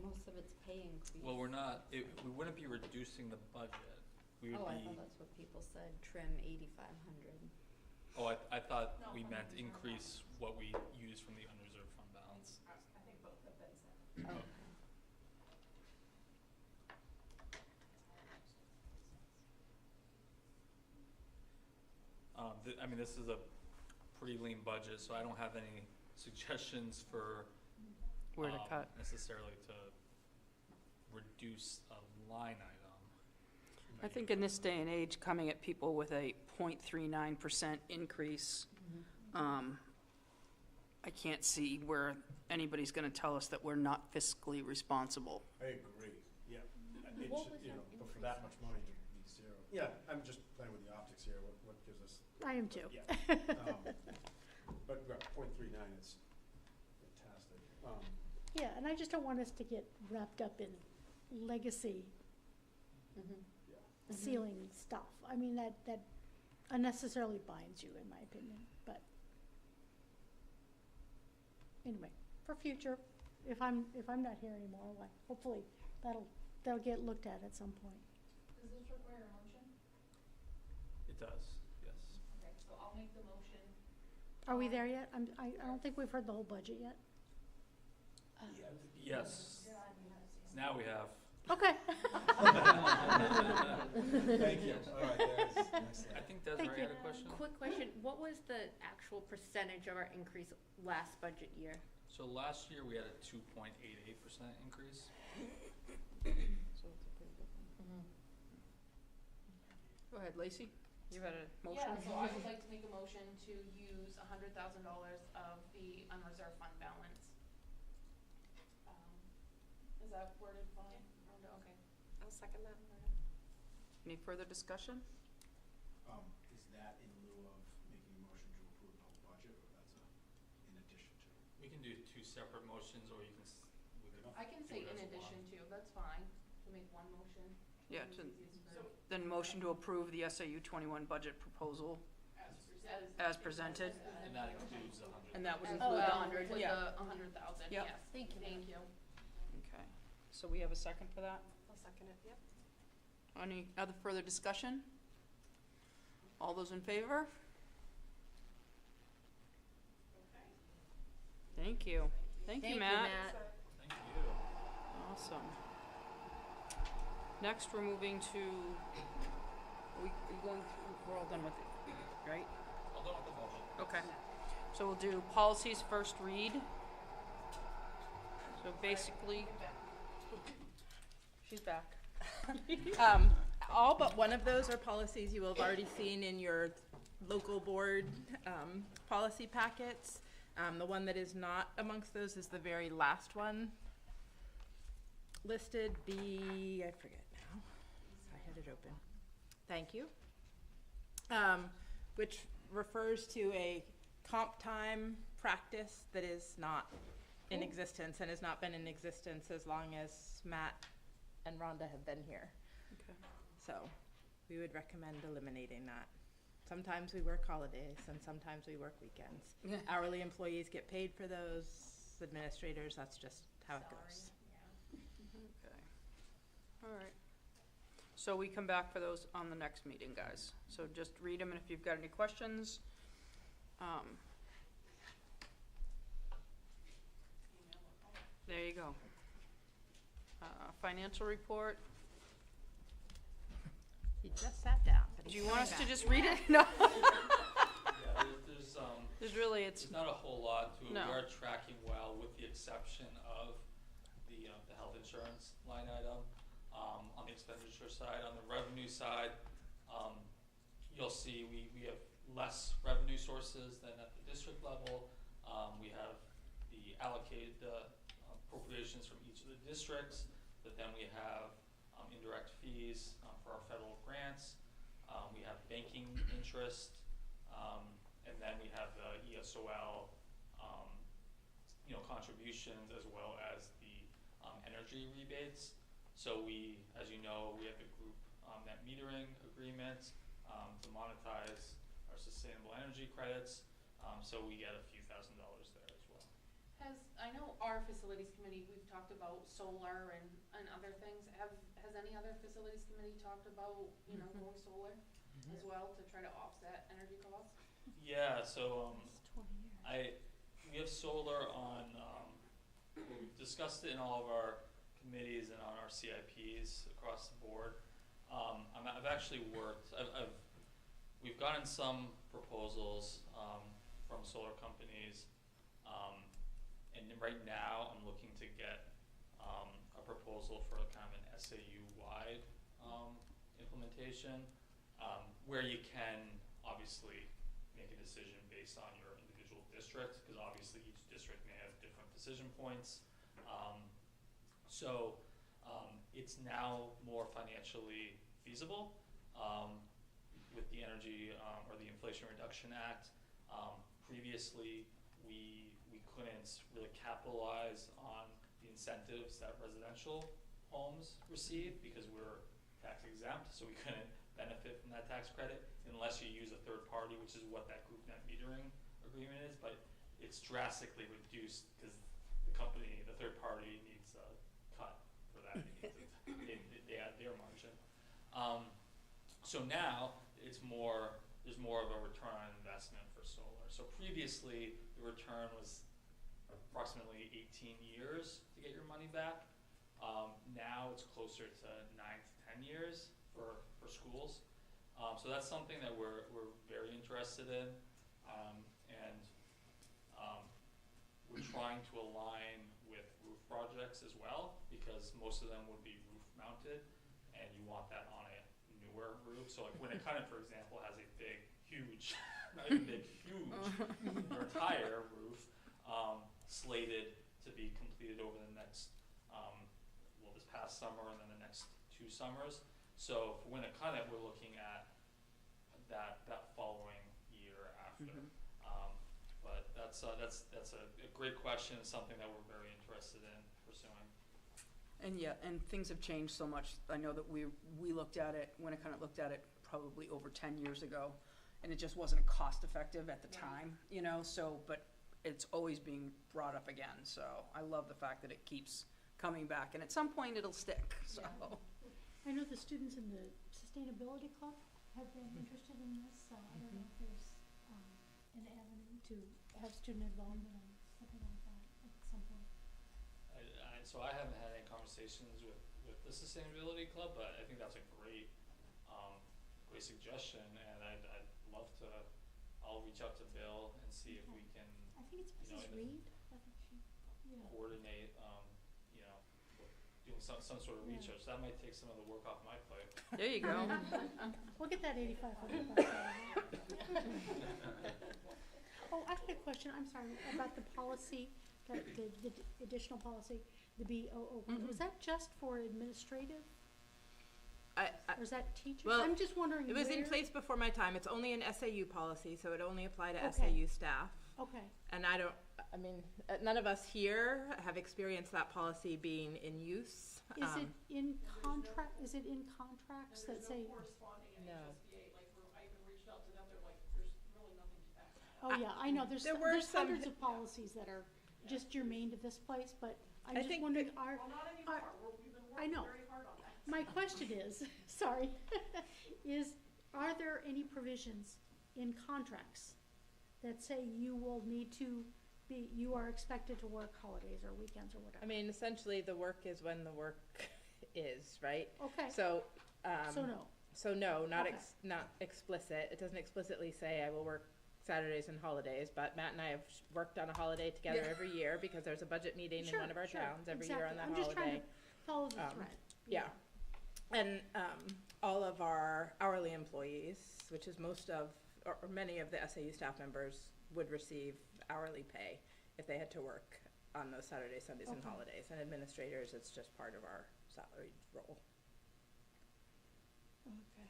Most of it's pay increase. Well, we wouldn't be reducing the budget. We would Oh, I be, thought that's what people said, trim 8,500. I thought No, we from meant the reserve increase what we use from the unreserved fund balance. I think both have been said. Oh, This is a pretty lean budget, so I don't have any suggestions for Where to cut. necessarily to reduce a line item. I think in this day and age, coming at people with a 0.39% increase, I can't see where anybody's gonna tell us that we're not fiscally responsible. I agree, yeah. It What should, was you that know, but for that much money to be zero. Yeah, I'm just playing with the optics here, what gives us, I am too. yeah. But 0.39 is fantastic. Yeah, and I just don't want us to get wrapped up in legacy Yeah. ceiling stuff. I mean, that unnecessarily binds you, in my opinion, but anyway, for future, if I'm not here anymore, like, hopefully that'll get looked at some point. Does this require a motion? It does, yes. Okay, so I'll make the motion. Are we there yet? I don't think we've heard the whole budget yet. Yes, now we have. Okay. Thank you, all right, there's, excellent. I think Desiree Thank you. had a question. Quick question, what was the actual percentage of our increase last budget year? So last year, we had a 2.88% increase. So it's a pretty good one. Go ahead, Lacey, you had a motion? Yeah, so I would like to make a motion to use $100,000 of the unreserved fund balance. Is that worded fine? Rhonda? Okay. I'll second that. Any further discussion? Is that in lieu of making a motion to approve the whole budget, or that's in addition to? We can do 2 separate motions, or you can, we can I can do say it in as addition one. to, that's fine, to make one motion. Yeah, It's to- easiest for- Then motion to approve the SAU21 budget proposal as presented, And that includes 100. and that would As include the well 100, with yeah. the 100,000, Yep. yes. Thank you. Thank you. Okay, so we have a second for that? I'll second it, yep. Any other further discussion? All those in favor? Thank you. Thank you, Matt. Thank you. Awesome. Next, we're moving to, we're all done with it, right? I'll go with the motion. Okay. So we'll do policies first read. So basically, she's back. All but one of those are policies you will have already seen in your local board policy packets. The one that is not amongst those is the very last one listed, I forget now, I had it open. Thank you. Which refers to a comp time practice that is not in existence and has not been in existence as long as Matt and Rhonda have been here. Okay. So we would recommend eliminating that. Sometimes we work holidays and sometimes we work weekends. Yeah. Hourly employees get paid for those, administrators, that's just how it goes. Okay. All right. So we come back for those on the next meeting, guys. So just read them, and if you've got any questions, there you go. Financial report. He just sat down. But Do he's you want us coming to back. just read it? No. Yeah, There's really, it's, there's not a whole lot to it. No. We are tracking well with the exception of the health insurance line item. On the expenditure side, on the revenue side, you'll see we have less revenue sources than at the district level. We have the allocated appropriations from each of the districts, but then we have indirect fees for our federal grants. We have banking interest, and then we have the ESOL contributions as well as the energy rebates. So we, as you know, we have the group net metering agreement to monetize our sustainable energy credits. So we get a few $1,000s there as well. I know our facilities committee, we've talked about solar and other things. Has any other facilities committee talked about, going solar as well to try to offset energy costs? Yeah, so we have solar on, we've discussed it in all of our committees and on our CIPs across the board. I've actually worked, we've gotten some proposals from solar companies, and right now I'm looking to get a proposal for kind of an SAU-wide implementation, where you can obviously make a decision based on your individual district, because obviously each district may have different decision points. So it's now more financially feasible with the Energy or the Inflation Reduction Act. Previously, we couldn't really capitalize on the incentives that residential homes receive because we're tax exempt, so we couldn't benefit from that tax credit unless you use a third party, which is what that group net metering agreement is. But it's drastically reduced because the third party needs a cut for that. They add their margin. So now there's more of a return on investment for solar. So previously the return was approximately 18 years to get your money back. Now it's closer to 9 to 10 years for schools. So that's something that we're very interested in, and we're trying to align with roof projects as well, because most of them would be roof mounted, and you want that on a newer roof. So like Winnicott, for example, has a big, huge, not even big, huge, your entire roof slated to be completed over the next, this past summer and then the next 2 summers. So for Winnicott, we're looking at that following year after. But that's a great question, something that we're very interested in pursuing. and things have changed so much. I know that we looked at it, Winnicott looked at it probably over 10 years ago, and it just wasn't cost effective at the time, so, but it's always being brought up again. So I love the fact that it keeps coming back, and at some point it'll stick, so. I know the students in the Sustainability Club have been interested in this, so I don't know if there's an avenue to have student involvement on something like that. so I haven't had any conversations with the Sustainability Club, but I think that's a great, great suggestion, and I'd love to, I'll reach out to Bill and see if we can I think it's You know, Mrs. in the- Reed, I think she, yeah. coordinate, you know, doing some sort of Yeah. research. That might take some of the work off my plate. There you go. We'll get that $8,500 out of it. Oh, I had a question, I'm sorry, about the policy, the additional policy, the BOO. Was that just for administrative, or is that teachers? Well, I'm just wondering It was in where- place before my time. It's only an SAU policy, so it only apply to Okay. SAU staff. Okay, And none of us here have experienced that policy being in use. is it in contracts that say, corresponding in No. HSBA, like, I even reached out to them, they're like, there's really nothing to back that up. oh yeah, I know, there's There were some- hundreds of policies that are just germane to this place, but I'm I just think wondering, are, Well, not anymore, we've been I working know. very hard on that. my question is, sorry, are there any provisions in contracts that say you will need to you are expected to work holidays or weekends or whatever? Essentially, the work is when the work is, right? Okay, So, so no, not Okay. not explicit. It doesn't explicitly say I will work Saturdays and holidays, but Matt and I have worked on a holiday together Yeah. every year because there's a budget meeting in one of our towns every year on that I'm just trying holiday. to follow the thread. Yeah. And all of our hourly employees, which is most of, or many of the SAU staff members, would receive hourly pay if they had to work on those Saturdays, Sundays, and Okay. holidays. And administrators, it's just part of our salaried role. Okay.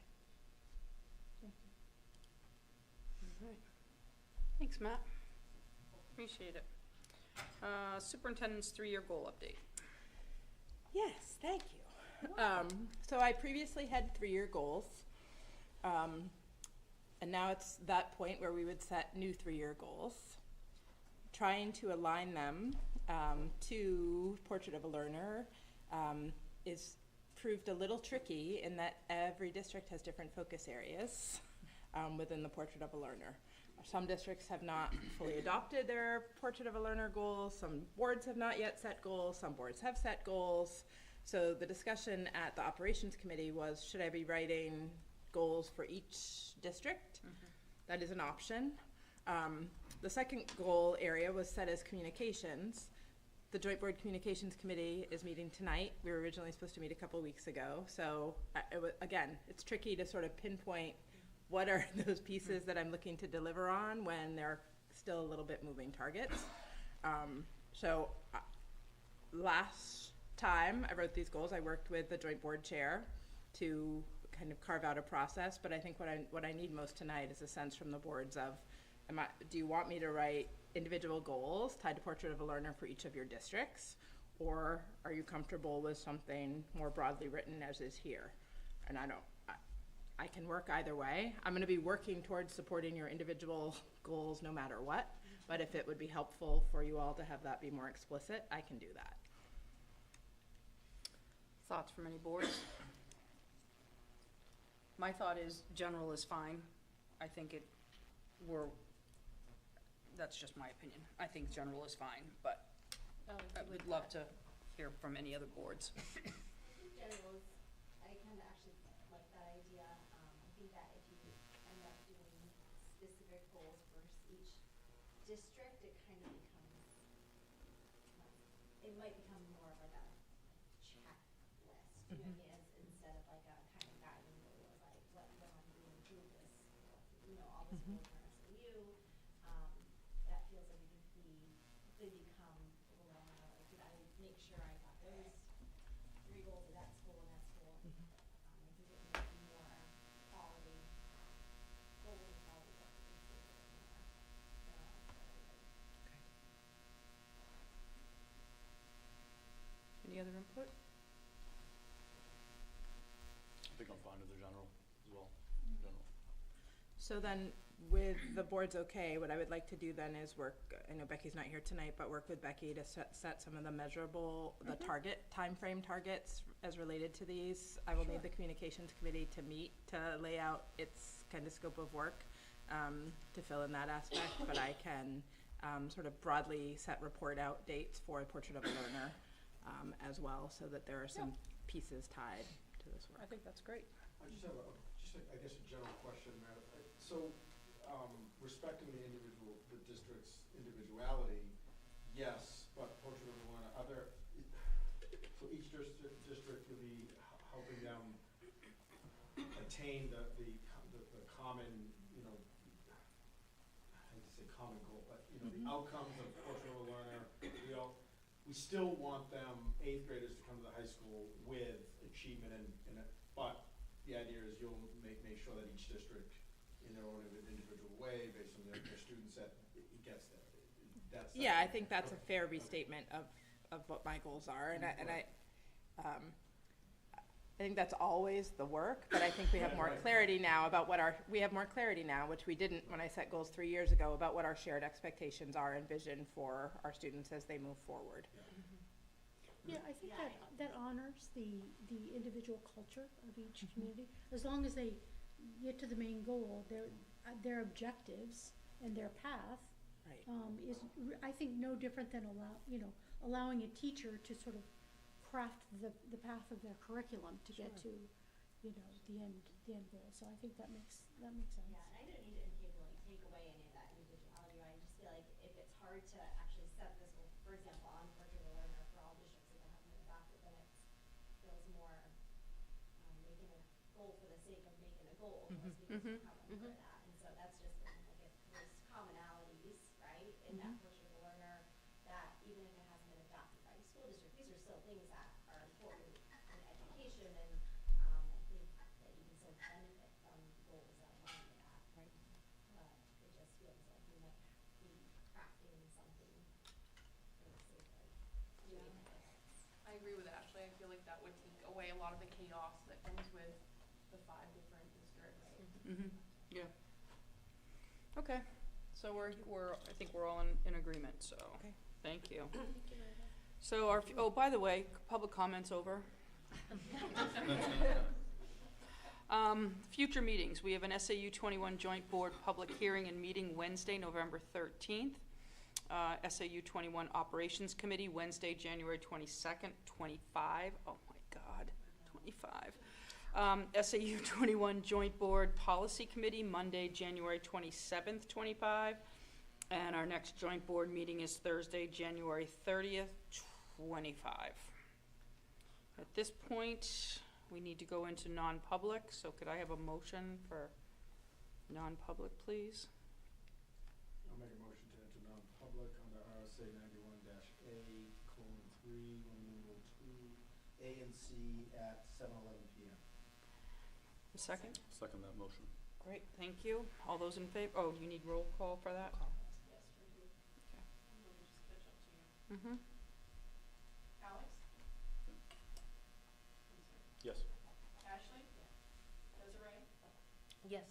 Thank you. Alright. Thanks, Matt. Appreciate it. Superintendent's 3-year goal update. Yes, thank you. So I previously had 3-year goals. And now it's that point where we would set new 3-year goals. Trying to align them to Portrait of a Learner is proved a little tricky in that every district has different focus areas within the Portrait of a Learner. Some districts have not fully adopted their Portrait of a Learner goals. Some boards have not yet set goals. Some boards have set goals. So the discussion at the operations committee was, should I be writing goals for each district? That is an option. The second goal area was set as communications. The Joint Board Communications Committee is meeting tonight. We were originally supposed to meet a couple weeks ago. So again, it's tricky to sort of pinpoint what are those pieces that I'm looking to deliver on when they're still a little bit moving targets. Last time I wrote these goals, I worked with the Joint Board Chair to kind of carve out a process, but I think what I need most tonight is a sense from the boards of, do you want me to write individual goals tied to Portrait of a Learner for each of your districts, or are you comfortable with something more broadly written as is here? And I can work either way. I'm going to be working towards supporting your individual goals no matter what, but if it would be helpful for you all to have that be more explicit, I can do that. Thoughts from any boards? My thought is general is fine. I think that's just my opinion. I think general is fine, but I would love to hear from any other boards. General is, I kind of actually like that idea. I think that if you end up doing specific goals for each district, it kind of becomes, it might become more of like a checklist, you know what I mean, instead of like a kind of guiding goal of like, what am I doing to improve this, all this goals for SAU. That feels like they become overwhelming, like, did I make sure I got those 3 goals at that school and that school? I think it might be more quality goals and quality work that we see a little bit more for everybody. Any other input? I think I'm fine with the general as well, general. So then, with the board's okay, what I would like to do then is work, I know Becky's not here tonight, but work with Becky to set some of the measurable, the timeframe targets as related to these. I will need the communications committee to meet to lay out its kind of scope of work to fill in that aspect, but I can sort of broadly set report out dates for Portrait of a Learner as well, so that there are some pieces tied to this work. I think that's great. I just have I guess a general question, Meredith. So, respecting the district's individuality, yes, but Portrait of the Learner, so each district will be helping them attain the common, you know, I hate to say common goal, but, you know, the outcomes of Portrait of the Learner. We still want them, 8th graders, to come to the high school with achievement but the idea is you'll make sure that each district, in their own individual way, based on their student set, it gets there. Yeah, I think that's a fair restatement of what my goals are, and I think that's always the work, but I think we have more clarity now about which we didn't when I set goals 3 years ago, about what our shared expectations are and vision for our students as they move forward. Yeah, I think that honors the individual culture of each community. As long as they get to the main goal, their objectives and their path is, I think, no different than allowing a teacher to sort of craft the path of their curriculum to get to, the end goal. So I think that makes sense. Yeah, and I don't need to take away any of that individuality. I just feel like if it's hard to actually set this goal, for example, on Portrait of the Learner for all districts that haven't been adopted, then it feels more making a goal for the sake of making a goal. Most people don't have for that, and so that's just those commonalities, right, in that Portrait of the Learner. That even if it hasn't been adopted by a school district, these are still things that are important in education, and I think that you can still benefit from goals that align with that. Right. But it just feels like we might be crafting something for the sake of doing this. I agree with Ashley. I feel like that would take away a lot of the chaos that comes with the 5 different districts. Yeah. Okay, so I think we're all in agreement, so, thank you. So by the way, public comments over. Future meetings, we have an SAU21 joint board public hearing and meeting Wednesday, November 13th. SAU21 Operations Committee, Wednesday, January 22nd, 25. Oh my God, 25. SAU21 Joint Board Policy Committee, Monday, January 27th, 25. And our next joint board meeting is Thursday, January 30th, 25. At this point, we need to go into non-public, so could I have a motion for non-public, please? I'll make a motion to enter non-public under RSA 91-A:3, Rule 2, A and C at 7:11 p.m. A second? Second that motion. Great, thank you. All those in favor? Oh, you need roll call for that? Yes, we do. Okay. Let me just catch up to you. Mm-hmm. Alex? Yes. Ashley? Desiree? Yes.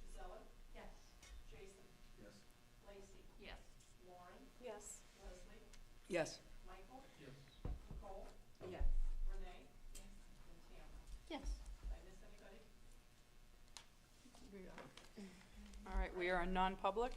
Gisella? Yes. Jason? Yes. Lacey? Yes. Lauren? Yes. Leslie? Yes. Michael? Yes. Nicole? Yes. Renee? Yes. And Tamara? Yes. Did I miss anybody? All right, we are in non-public.